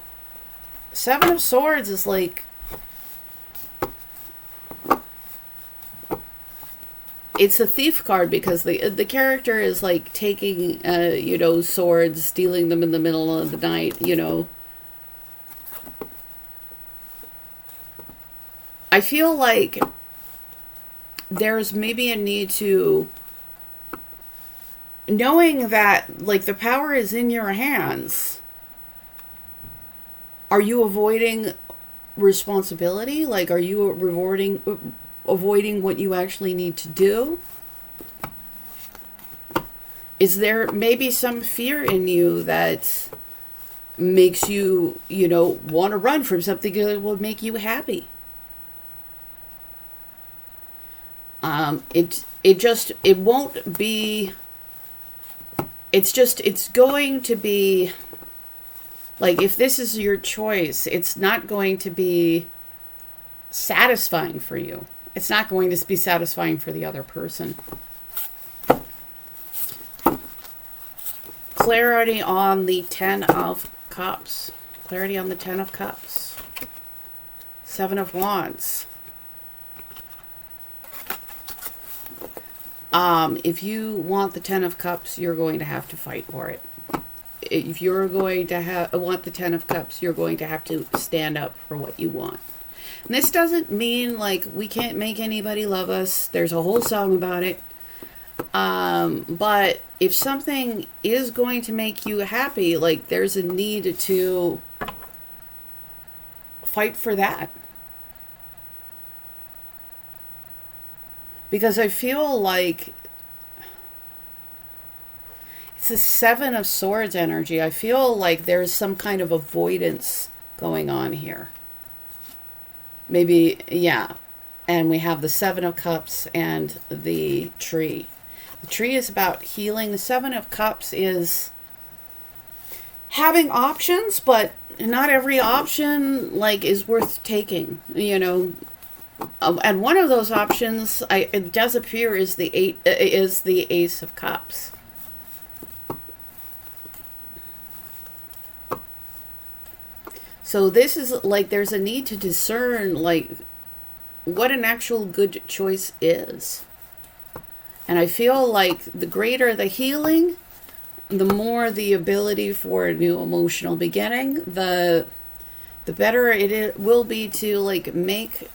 Seven of Swords is like, it's a thief card, because the character is like taking, you know, swords, stealing them in the middle of the night, you know. I feel like there's maybe a need to, knowing that, like, the power is in your hands. Are you avoiding responsibility? Like, are you avoiding what you actually need to do? Is there maybe some fear in you that makes you, you know, want to run from something that will make you happy? It won't be, it's going to be, like, if this is your choice, it's not going to be satisfying for you. It's not going to be satisfying for the other person. Clarity on the Ten of Cups. Clarity on the Ten of Cups. Seven of Wands. If you want the Ten of Cups, you're going to have to fight for it. If you're going to want the Ten of Cups, you're going to have to stand up for what you want. And this doesn't mean, like, we can't make anybody love us. There's a whole song about it. But if something is going to make you happy, like, there's a need to fight for that. Because I feel like it's a Seven of Swords energy. I feel like there's some kind of avoidance going on here. Maybe, yeah. And we have the Seven of Cups and the Tree. The Tree is about healing. The Seven of Cups is having options, but not every option, like, is worth taking, you know. And one of those options, it does appear, is the Ace of Cups. So this is like, there's a need to discern like what an actual good choice is. And I feel like the greater the healing, the more the ability for a new emotional beginning, the better will be to like make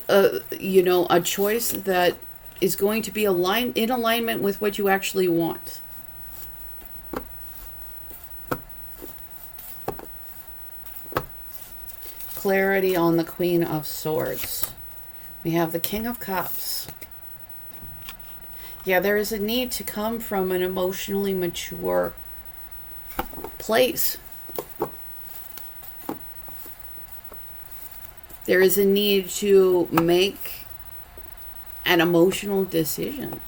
a, you know, a choice that is going to be in alignment with what you actually want. Clarity on the Queen of Swords. We have the King of Cups. Yeah, there is a need to come from an emotionally mature place. There is a need to make an emotional decision.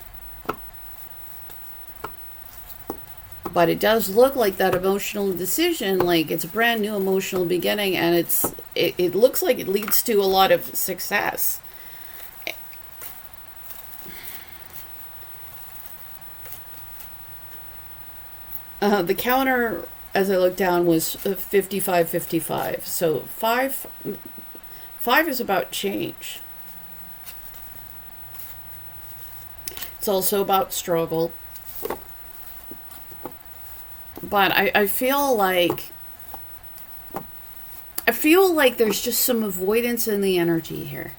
But it does look like that emotional decision, like it's a brand new emotional beginning, and it looks like it leads to a lot of success. The counter, as I looked down, was 55-55. So five is about change. It's also about struggle. But I feel like there's just some avoidance in the energy here.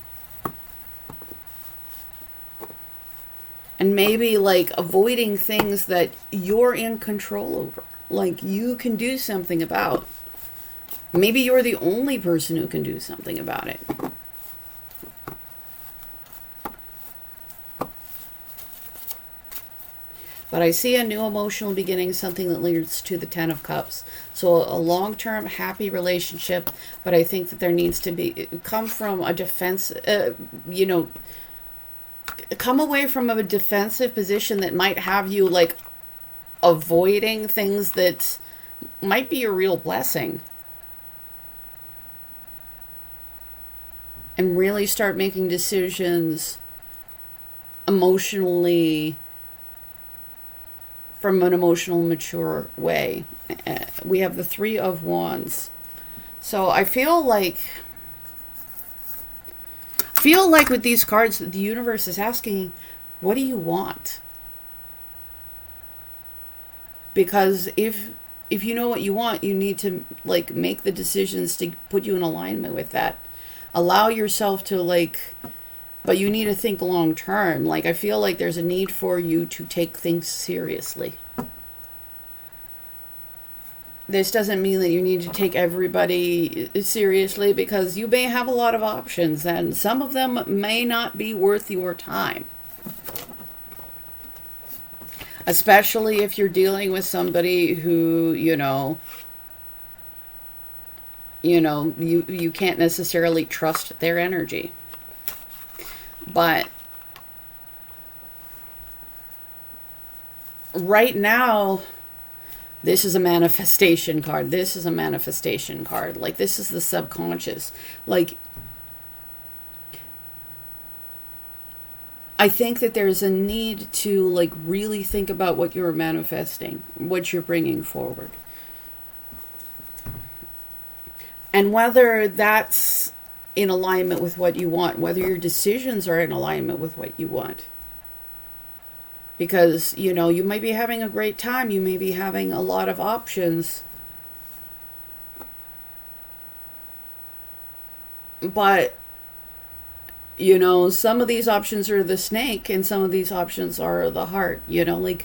And maybe like avoiding things that you're in control over. Like you can do something about. Maybe you're the only person who can do something about it. But I see a new emotional beginning, something that leads to the Ten of Cups. So a long-term happy relationship, but I think that there needs to come from a defense, you know, come away from a defensive position that might have you like avoiding things that might be a real blessing. And really start making decisions emotionally from an emotional mature way. We have the Three of Wands. So I feel like with these cards, the universe is asking, what do you want? Because if you know what you want, you need to like make the decisions to put you in alignment with that. Allow yourself to like, but you need to think long term. Like I feel like there's a need for you to take things seriously. This doesn't mean that you need to take everybody seriously, because you may have a lot of options and some of them may not be worth your time. Especially if you're dealing with somebody who, you can't necessarily trust their energy. But right now, this is a manifestation card. This is a manifestation card. Like, this is the subconscious. Like, I think that there's a need to, like, really think about what you're manifesting, what you're bringing forward. And whether that's in alignment with what you want, whether your decisions are in alignment with what you want. Because, you might be having a great time. You may be having a lot of options. But, some of these options are the snake and some of these options are the heart. Like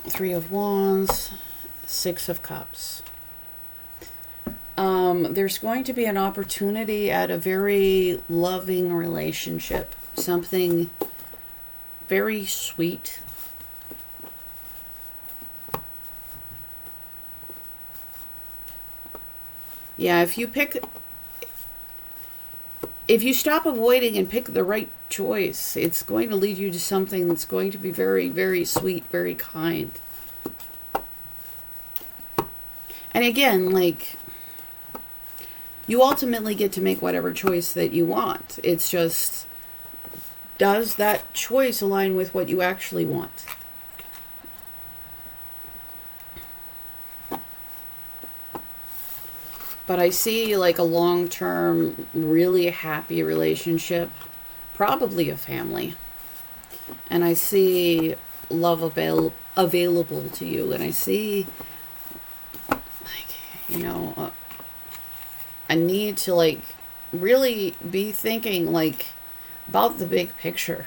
Three of Wands, Six of Cups. There's going to be an opportunity at a very loving relationship. Something very sweet. Yeah, if you stop avoiding and pick the right choice, it's going to lead you to something that's going to be very, very sweet, very kind. And again, like, you ultimately get to make whatever choice that you want. It's just, does that choice align with what you actually want? But I see like a long-term, really happy relationship, probably a family. And I see love available to you. And I see, like, you know, a need to like really be thinking like about the big picture.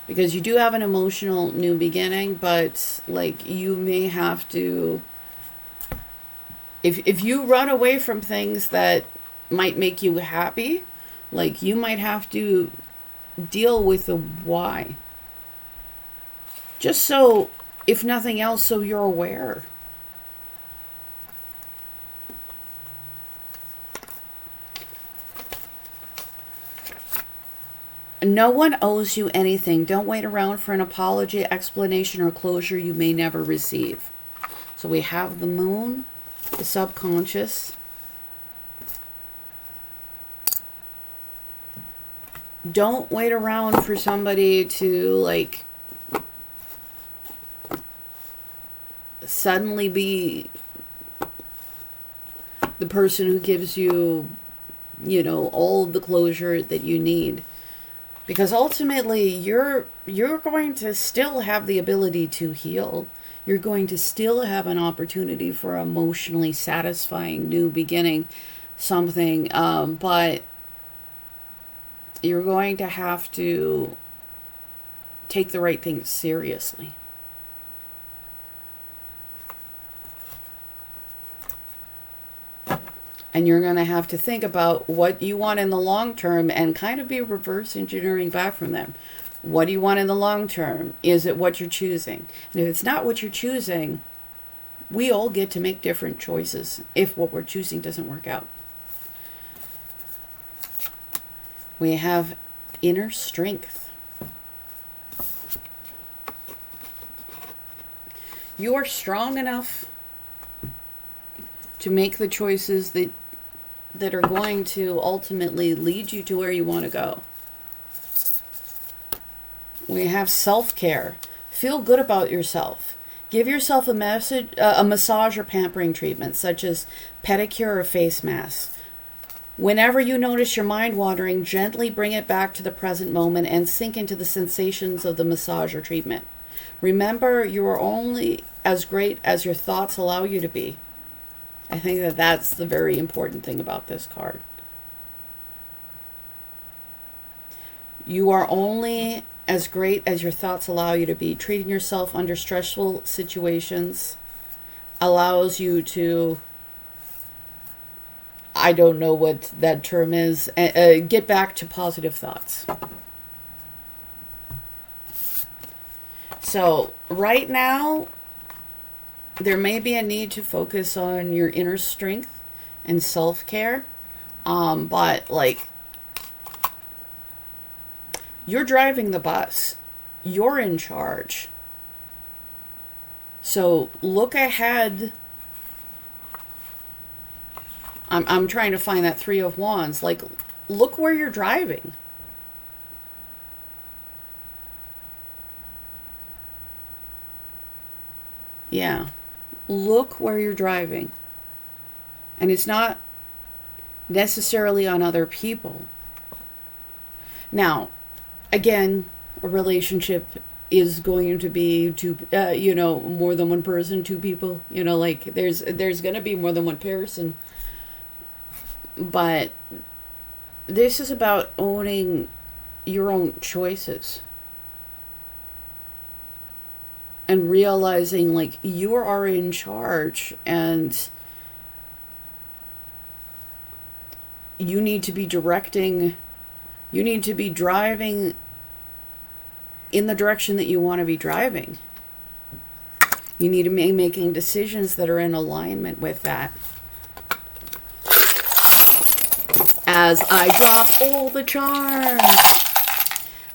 Because you do have an emotional new beginning, but like you may have to, if you run away from things that might make you happy, like you might have to deal with the why. Just so, if nothing else, so you're aware. No one owes you anything. Don't wait around for an apology, explanation, or closure you may never receive. So we have the moon, the subconscious. Don't wait around for somebody to like suddenly be the person who gives you, you know, all the closure that you need. Because ultimately, you're going to still have the ability to heal. You're going to still have an opportunity for emotionally satisfying new beginning, something. But you're going to have to take the right things seriously. And you're going to have to think about what you want in the long term and kind of be reverse engineering back from them. What do you want in the long term? Is it what you're choosing? And if it's not what you're choosing, we all get to make different choices if what we're choosing doesn't work out. We have inner strength. You are strong enough to make the choices that are going to ultimately lead you to where you want to go. We have self-care. Feel good about yourself. Give yourself a massage or pampering treatment, such as pedicure or face mask. Whenever you notice your mind wandering, gently bring it back to the present moment and sink into the sensations of the massage or treatment. Remember, you are only as great as your thoughts allow you to be. I think that that's the very important thing about this card. You are only as great as your thoughts allow you to be. Treating yourself under stressful situations allows you to, I don't know what that term is, get back to positive thoughts. So right now, there may be a need to focus on your inner strength and self-care, but like, you're driving the bus. You're in charge. So look ahead. I'm trying to find that Three of Wands. Like, look where you're driving. Yeah. Look where you're driving. And it's not necessarily on other people. Now, again, a relationship is going to be more than one person, two people. Like there's going to be more than one person. But this is about owning your own choices. And realizing like you are in charge and you need to be directing, you need to be driving in the direction that you want to be driving. You need to be making decisions that are in alignment with that. As I drop all the charms.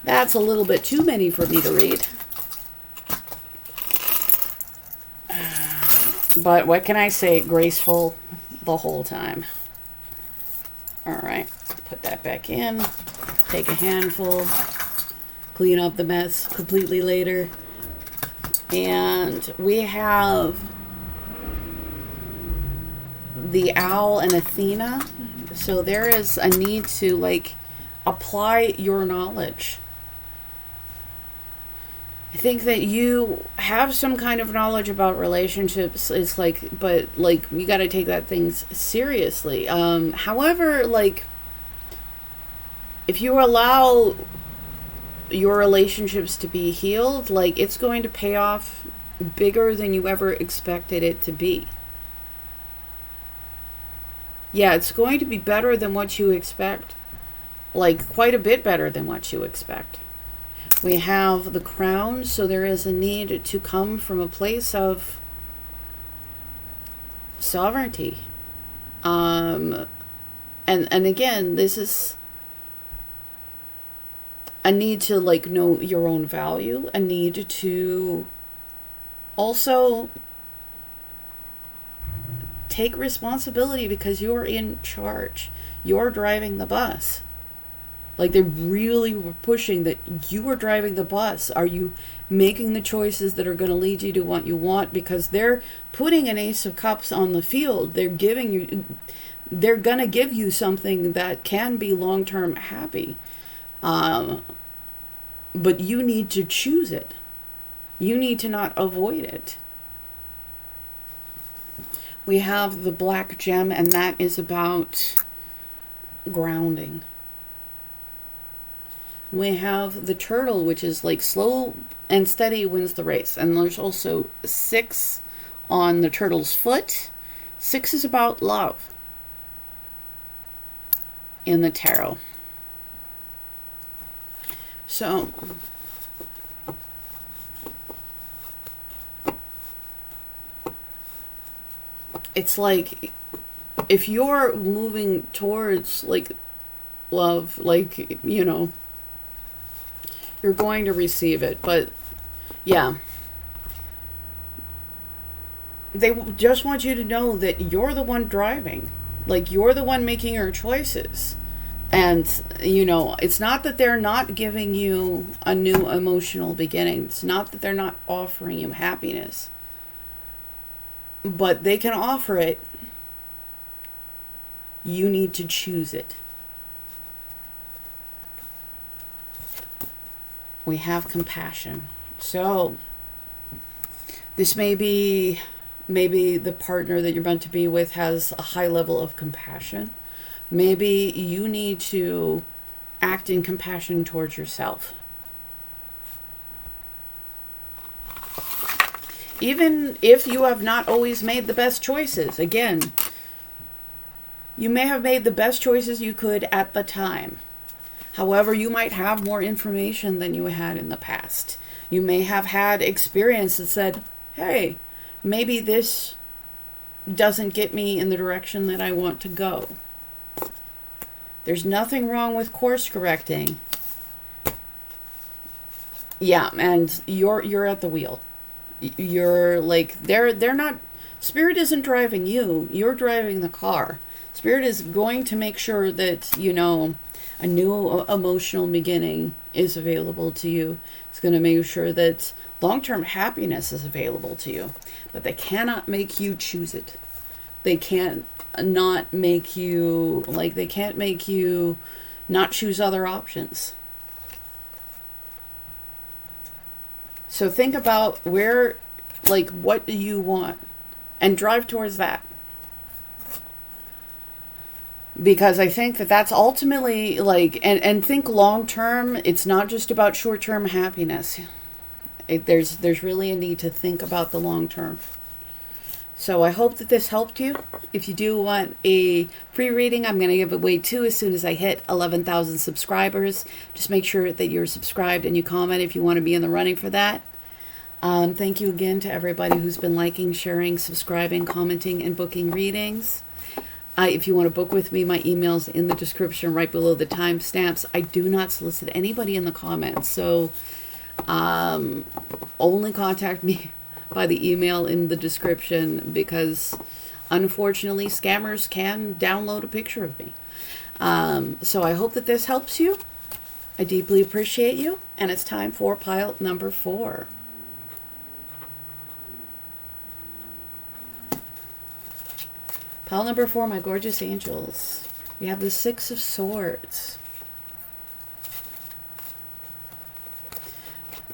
That's a little bit too many for me to read. But what can I say? Graceful the whole time. All right. Put that back in. Take a handful. Clean up the mess completely later. And we have the owl and Athena. So there is a need to like apply your knowledge. I think that you have some kind of knowledge about relationships. It's like, but like you got to take that things seriously. However, like if you allow your relationships to be healed, like it's going to pay off bigger than you ever expected it to be. Yeah, it's going to be better than what you expect. Like quite a bit better than what you expect. We have the crown, so there is a need to come from a place of sovereignty. And again, this is a need to like know your own value, a need to also take responsibility because you're in charge. You're driving the bus. Like they really were pushing that you are driving the bus. Are you making the choices that are going to lead you to what you want? Because they're putting an Ace of Cups on the field. They're going to give you something that can be long-term happy. But you need to choose it. You need to not avoid it. We have the black gem, and that is about grounding. We have the turtle, which is like slow and steady wins the race. And there's also 6 on the turtle's foot. 6 is about love in the tarot. So it's like if you're moving towards like love, like, you know, you're going to receive it. But yeah, they just want you to know that you're the one driving. Like you're the one making your choices. And, you know, it's not that they're not giving you a new emotional beginning. It's not that they're not offering you happiness. But they can offer it. You need to choose it. We have compassion. So this may be, maybe the partner that you're meant to be with has a high level of compassion. Maybe you need to act in compassion towards yourself. Even if you have not always made the best choices, again, you may have made the best choices you could at the time. However, you might have more information than you had in the past. You may have had experience that said, hey, maybe this doesn't get me in the direction that I want to go. There's nothing wrong with course correcting. Yeah, and you're at the wheel. You're like, they're not, Spirit isn't driving you. You're driving the car. Spirit is going to make sure that, you know, a new emotional beginning is available to you. It's going to make sure that long-term happiness is available to you. But they cannot make you choose it. They can't not make you, like, they can't make you not choose other options. So think about where, like, what do you want? And drive towards that. Because I think that that's ultimately, like, and think long-term. It's not just about short-term happiness. There's really a need to think about the long-term. So I hope that this helped you. If you do want a free reading, I'm going to give away 2 as soon as I hit 11,000 subscribers. Just make sure that you're subscribed and you comment if you want to be in the running for that. Thank you again to everybody who's been liking, sharing, subscribing, commenting, and booking readings. If you want to book with me, my email's in the description right below the timestamps. I do not solicit anybody in the comments, so only contact me by the email in the description, because unfortunately scammers can download a picture of me. So I hope that this helps you. I deeply appreciate you, and it's time for pile number 4. Pile number 4, my gorgeous angels. We have the 6 of Swords.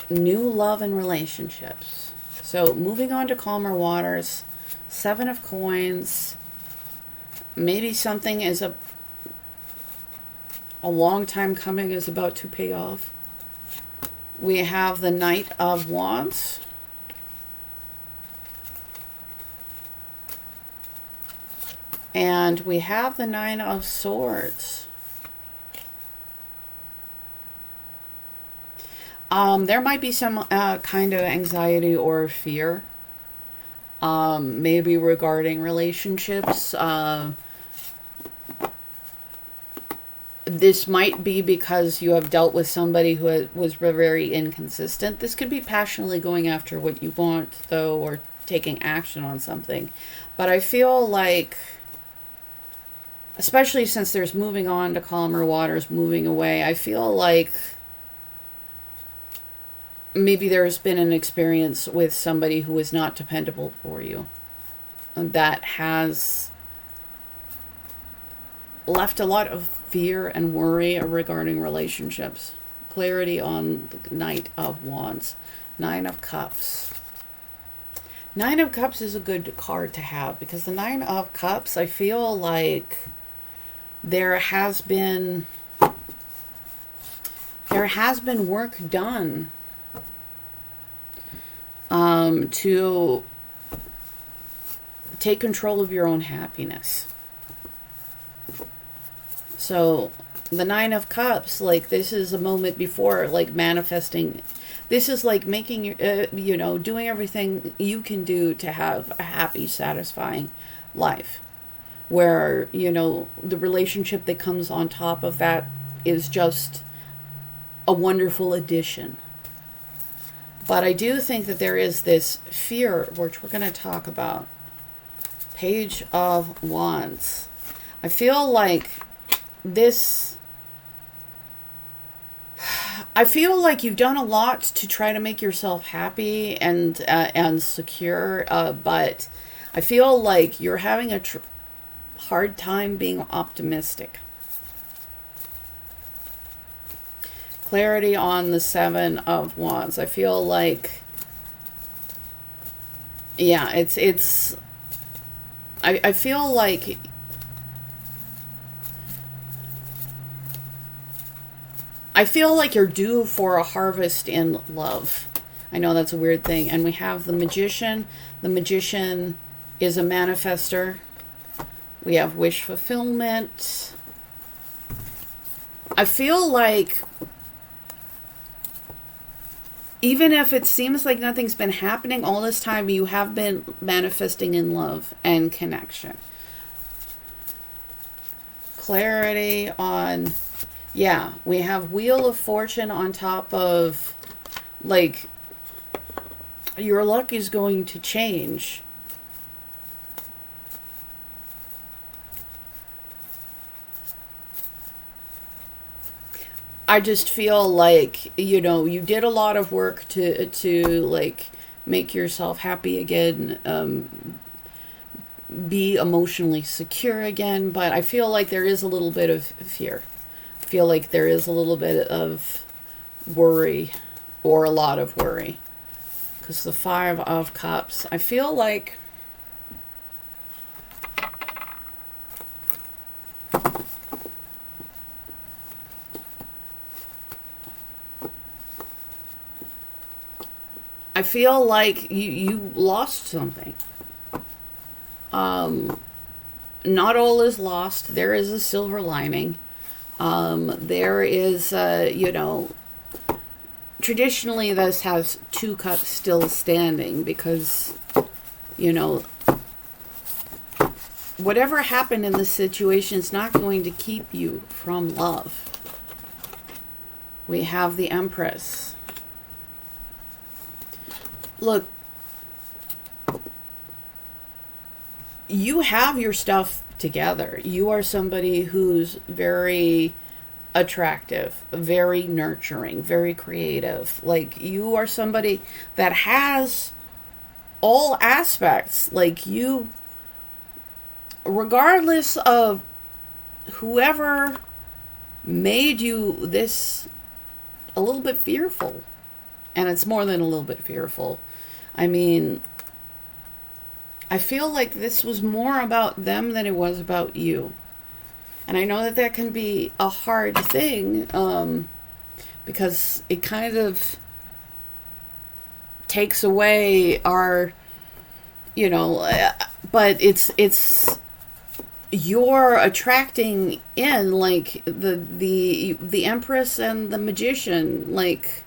New love and relationships. So moving on to calmer waters. 7 of Coins. Maybe something is a long time coming is about to pay off. We have the Knight of Wands. And we have the 9 of Swords. There might be some kind of anxiety or fear. Maybe regarding relationships. This might be because you have dealt with somebody who was very inconsistent. This could be passionately going after what you want, though, or taking action on something. But I feel like, especially since there's moving on to calmer waters, moving away, I feel like maybe there's been an experience with somebody who is not dependable for you that has left a lot of fear and worry regarding relationships. Clarity on the Knight of Wands. 9 of Cups. 9 of Cups is a good card to have because the 9 of Cups, I feel like there has been work done to take control of your own happiness. So the 9 of Cups, like, this is a moment before, like, manifesting. This is like making, doing everything you can do to have a happy, satisfying life. Where, the relationship that comes on top of that is just a wonderful addition. But I do think that there is this fear, which we're going to talk about. Page of Wands. I feel like you've done a lot to try to make yourself happy and secure, but I feel like you're having a hard time being optimistic. Clarity on the 7 of Wands. I feel like, yeah, I feel like you're due for a harvest in love. I know that's a weird thing. And we have the Magician. The Magician is a manifester. We have wish fulfillment. I feel like even if it seems like nothing's been happening all this time, you have been manifesting in love and connection. Clarity on, yeah, we have Wheel of Fortune on top of, like, your luck is going to change. I just feel like, you did a lot of work to like make yourself happy again, be emotionally secure again, but I feel like there is a little bit of fear. I feel like there is a little bit of worry, or a lot of worry. Because the 5 of Cups, I feel like you lost something. Not all is lost. There is a silver lining. There is, traditionally this has 2 cups still standing because, whatever happened in this situation is not going to keep you from love. We have the Empress. Look, you have your stuff together. You are somebody who's very attractive, very nurturing, very creative. Like, you are somebody that has all aspects. Like, you regardless of whoever made you this a little bit fearful, and it's more than a little bit fearful. I mean, I feel like this was more about them than it was about you. And I know that that can be a hard thing, because it kind of takes away our, but it's you're attracting in, like, the Empress and the Magician. Like,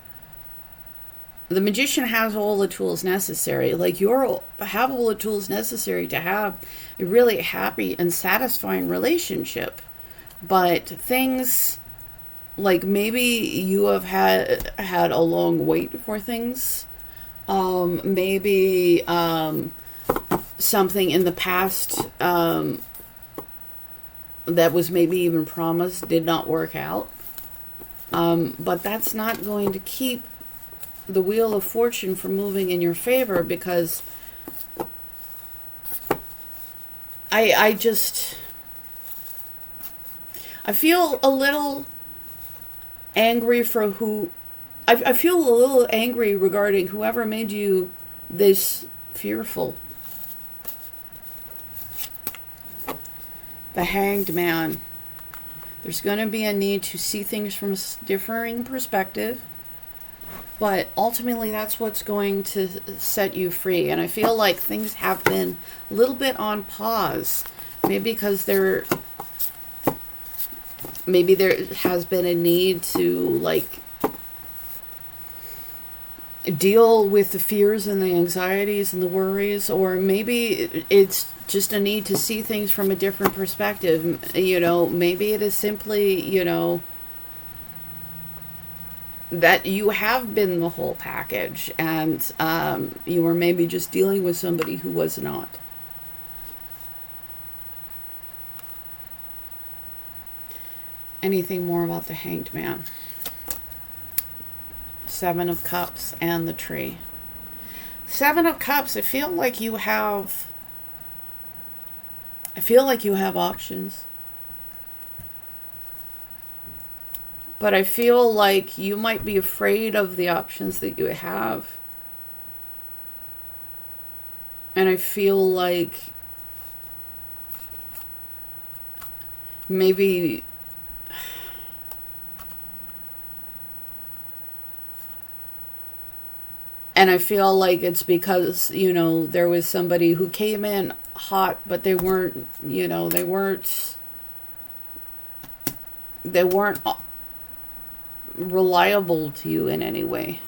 the Magician has all the tools necessary. Like, you have all the tools necessary to have a really happy and satisfying relationship. But things, like, maybe you have had a long wait for things. Maybe something in the past that was maybe even promised did not work out. But that's not going to keep the Wheel of Fortune from moving in your favor, because I feel a little angry for I feel a little angry regarding whoever made you this fearful. The Hanged Man. There's going to be a need to see things from a differing perspective, but ultimately that's what's going to set you free. And I feel like things have been a little bit on pause, maybe because maybe there has been a need to, like, deal with the fears and the anxieties and the worries, or maybe it's just a need to see things from a different perspective. Maybe it is simply, that you have been the whole package, and you were maybe just dealing with somebody who was not. Anything more about the Hanged Man? Seven of Cups and the Tree. Seven of Cups, I feel like you have options. But I feel like you might be afraid of the options that you have. And I feel like maybe and I feel like it's because, there was somebody who came in hot, but they weren't reliable to you in any way.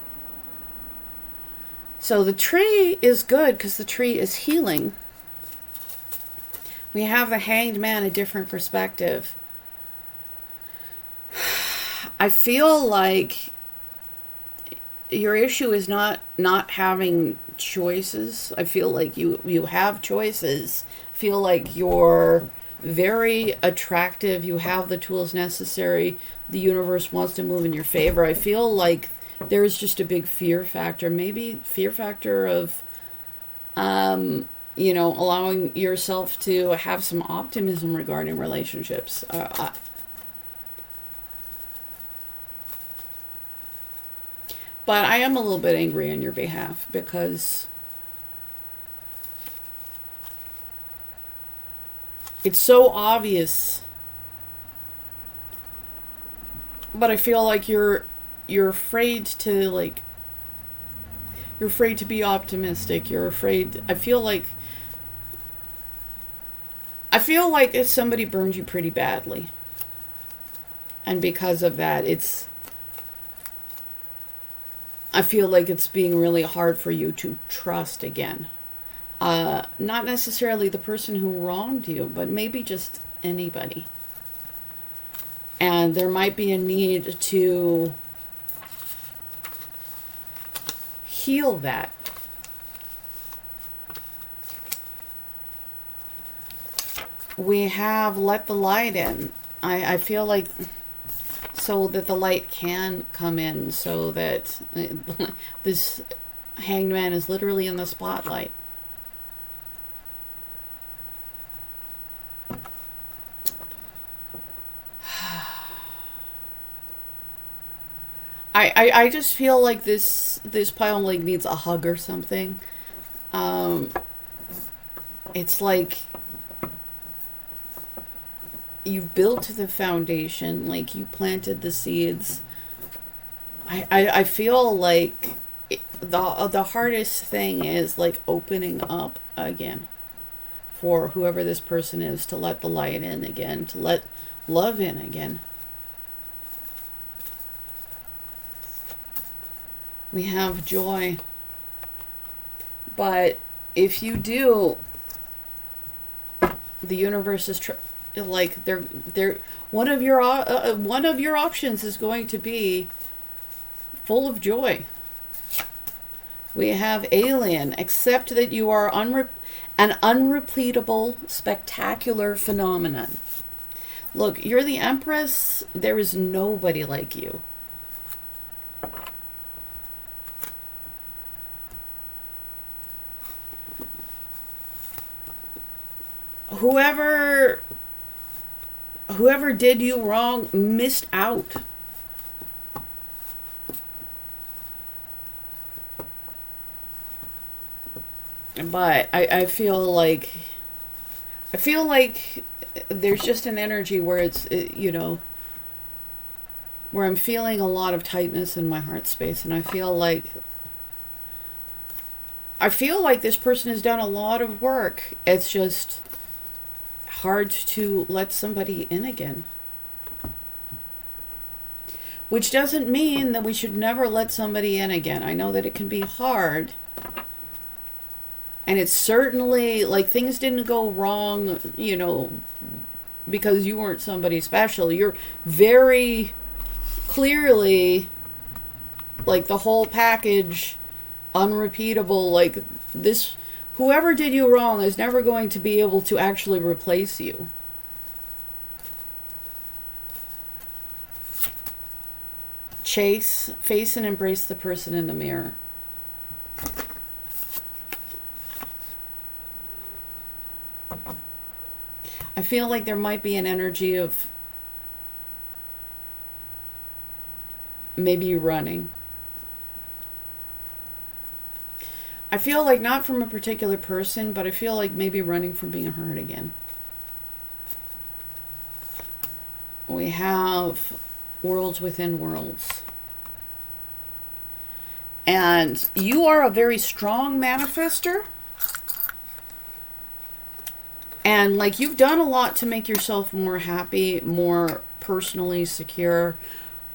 So the Tree is good because the Tree is healing. We have the Hanged Man, a different perspective. I feel like your issue is not having choices. I feel like you have choices. I feel like you're very attractive. You have the tools necessary. The universe wants to move in your favor. I feel like there's just a big fear factor. Maybe fear factor of, allowing yourself to have some optimism regarding relationships. But I am a little bit angry on your behalf because it's so obvious. But I feel like you're afraid to, you're afraid to be optimistic. You're afraid. I feel like if somebody burned you pretty badly. And because of that, I feel like it's being really hard for you to trust again. Not necessarily the person who wronged you, but maybe just anybody. And there might be a need to heal that. We have let the light in. I feel like so that the light can come in, so that this Hanged Man is literally in the spotlight. I just feel like this pile like needs a hug or something. It's like you've built the foundation, like you planted the seeds. I feel like the hardest thing is like opening up again for whoever this person is, to let the light in again, to let love in again. We have joy. But if you do, the universe is like they're one of your options is going to be full of joy. We have alien. Accept that you are an unrepeatable, spectacular phenomenon. Look, you're the Empress. There is nobody like you. Whoever did you wrong missed out. But I feel like there's just an energy where it's, you know, where I'm feeling a lot of tightness in my heart space, and I feel like this person has done a lot of work. It's just hard to let somebody in again. Which doesn't mean that we should never let somebody in again. I know that it can be hard. And it's certainly, like, things didn't go wrong, you know, because you weren't somebody special. You're very clearly, like, the whole package, unrepeatable. Like, this, whoever did you wrong is never going to be able to actually replace you. Chase, face and embrace the person in the mirror. I feel like there might be an energy of maybe running. I feel like not from a particular person, but I feel like maybe running from being hurt again. We have worlds within worlds. And you are a very strong manifester. And, like, you've done a lot to make yourself more happy, more personally secure.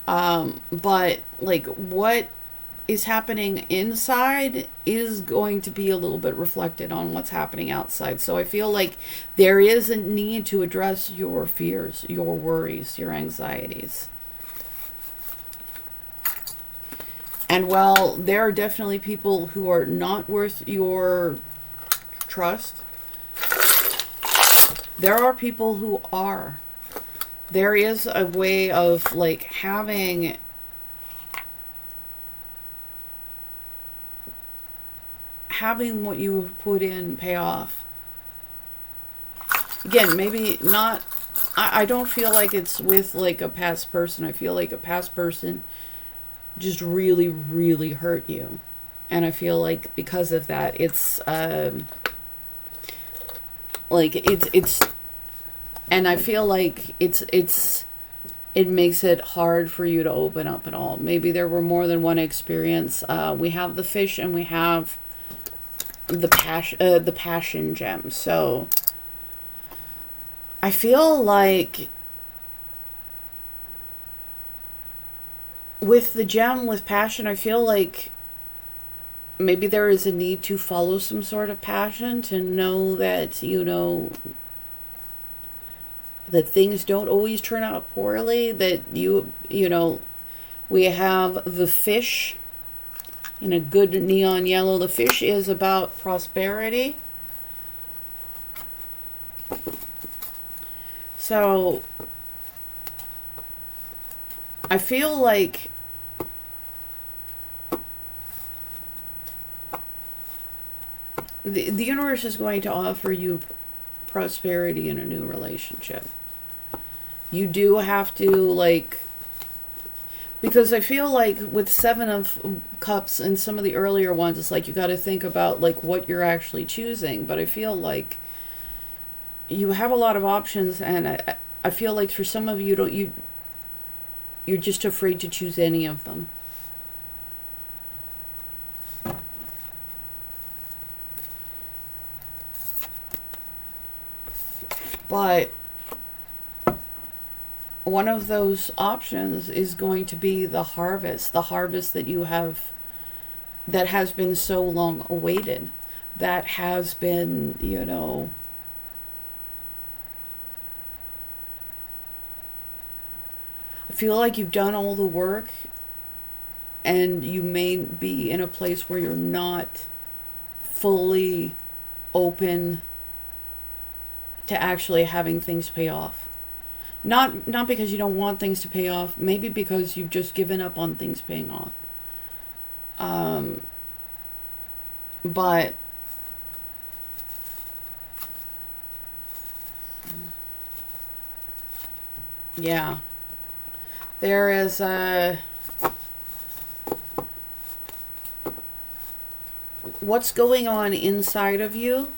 But, like, what is happening inside is going to be a little bit reflected on what's happening outside. So I feel like there is a need to address your fears, your worries, your anxieties. And while there are definitely people who are not worth your trust, there are people who are. There is a way of, like, having what you put in pay off. Again, maybe not, I don't feel like it's with, like, a past person. I feel like a past person just really, really hurt you. And I feel like because of that, it's, like, it's, and I feel like it makes it hard for you to open up at all. Maybe there were more than one experience. We have the fish and we have the passion gem. So I feel like with the gem, with passion, I feel like maybe there is a need to follow some sort of passion, to know that, you know, that things don't always turn out poorly, that you know, we have the fish in a good neon yellow. The fish is about prosperity. So I feel like the universe is going to offer you prosperity in a new relationship. You do have to, like, Because I feel like with Seven of Cups and some of the earlier ones, it's like you got to think about like what you're actually choosing. But I feel like you have a lot of options, and I feel like for some of you, you're just afraid to choose any of them. But one of those options is going to be the harvest that you have, that has been so long awaited, that has been, you know, I feel like you've done all the work, and you may be in a place where you're not fully open to actually having things pay off. Not because you don't want things to pay off, maybe because you've just given up on things paying off. But yeah, there is what's going on inside of you.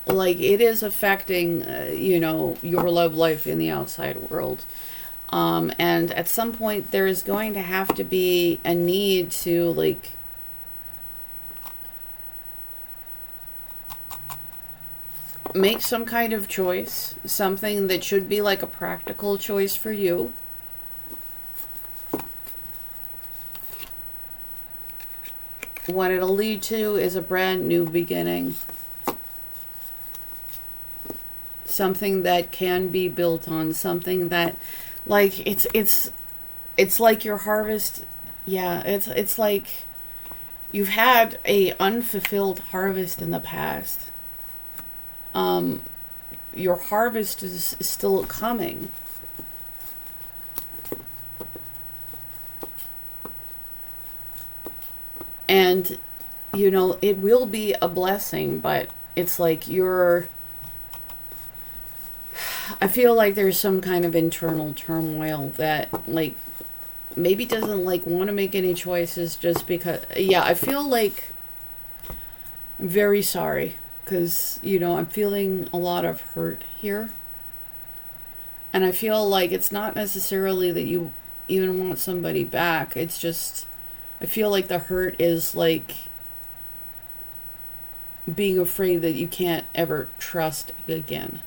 Like, it is affecting, you know, your love life in the outside world. And at some point, there is going to have to be a need to, like, make some kind of choice. Something that should be like a practical choice for you. What it'll lead to is a brand new beginning. Something that can be built on, something that, like, it's like your harvest. Yeah, it's like you've had a unfulfilled harvest in the past. Your harvest is still coming. And, you know, it will be a blessing, but it's like I feel like there's some kind of internal turmoil that, like, maybe doesn't, like, want to make any choices just because. Yeah, I feel like I'm very sorry, because, you know, I'm feeling a lot of hurt here. And I feel like it's not necessarily that you even want somebody back. It's just, I feel like the hurt is, like, being afraid that you can't ever trust again.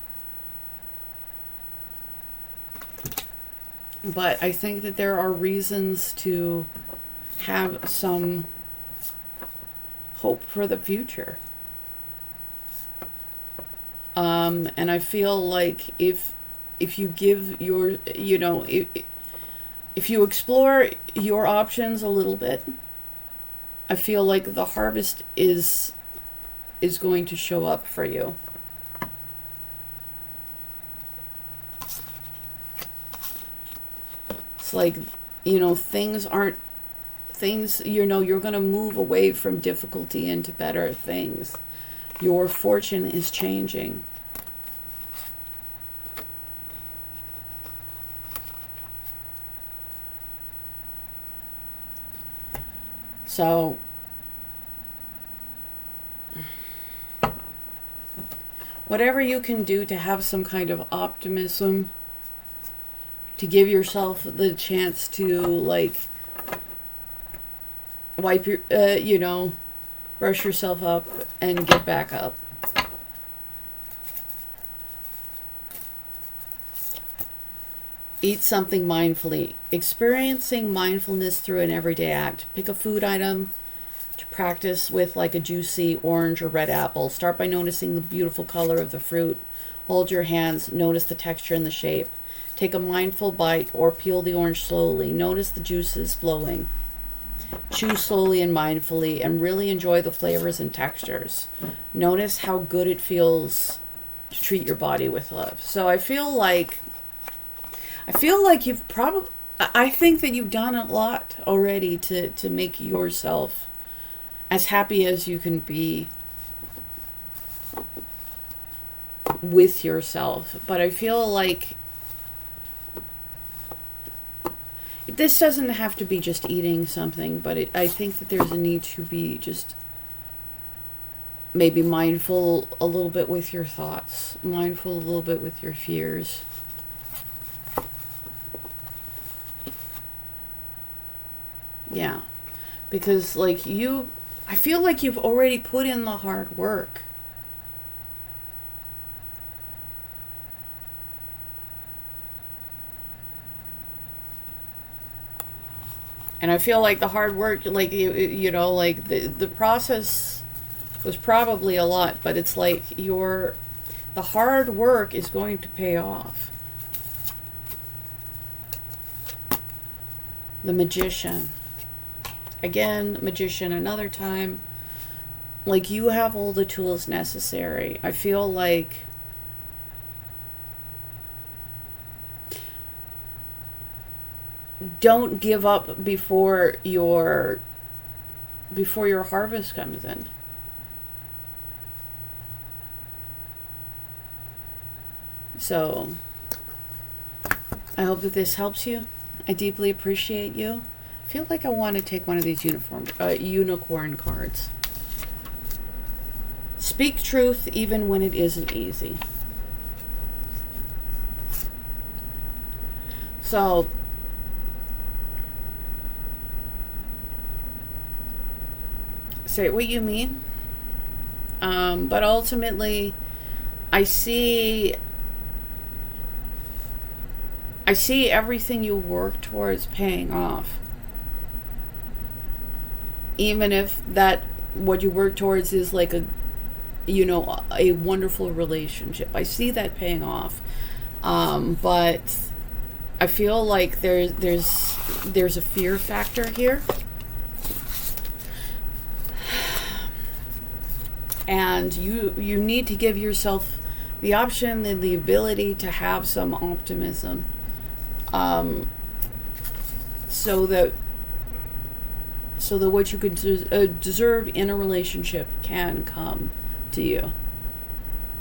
But I think that there are reasons to have some hope for the future. And I feel like if you give your, you know, if you explore your options a little bit, I feel like the harvest is going to show up for you. It's like, you know, things, you know, you're going to move away from difficulty into better things. Your fortune is changing. So, whatever you can do to have some kind of optimism, to give yourself the chance to, like, wipe your, you know, brush yourself up and get back up. Eat something mindfully. Experiencing mindfulness through an everyday act. Pick a food item to practice with, like a juicy orange or red apple. Start by noticing the beautiful color of the fruit. Hold your hands. Notice the texture and the shape. Take a mindful bite or peel the orange slowly. Notice the juices flowing. Chew slowly and mindfully and really enjoy the flavors and textures. Notice how good it feels to treat your body with love. So I feel like you've probably, I think that you've done a lot already to make yourself as happy as you can be with yourself. But I feel like this doesn't have to be just eating something, but I think that there's a need to be just maybe mindful a little bit with your thoughts, mindful a little bit with your fears. Yeah, because like I feel like you've already put in the hard work. And I feel like the hard work, like, you know, like the process was probably a lot, but it's like the hard work is going to pay off. The Magician. Again, Magician another time. Like, you have all the tools necessary. I feel like don't give up before your harvest comes in. So I hope that this helps you. I deeply appreciate you. I feel like I want to take one of these unicorn cards. Speak truth even when it isn't easy. So say what you mean, but ultimately I see everything you work towards paying off, even if that what you work towards is like a wonderful relationship. I see that paying off, but I feel like there's a fear factor here. And you need to give yourself the option and the ability to have some optimism, so that what you could deserve in a relationship can come to you.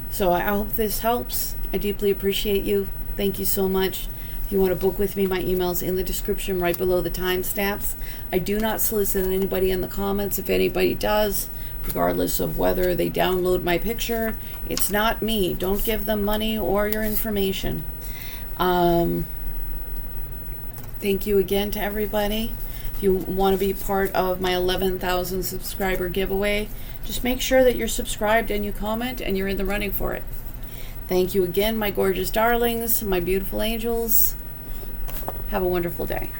So I hope this helps. I deeply appreciate you. Thank you so much. If you want to book with me, my email's in the description right below the timestamps. I do not solicit anybody in the comments. If anybody does, regardless of whether they download my picture, it's not me. Don't give them money or your information. Thank you again to everybody. If you want to be part of my 11,000 subscriber giveaway, just make sure that you're subscribed and you comment and you're in the running for it. Thank you again, my gorgeous darlings, my beautiful angels. Have a wonderful day.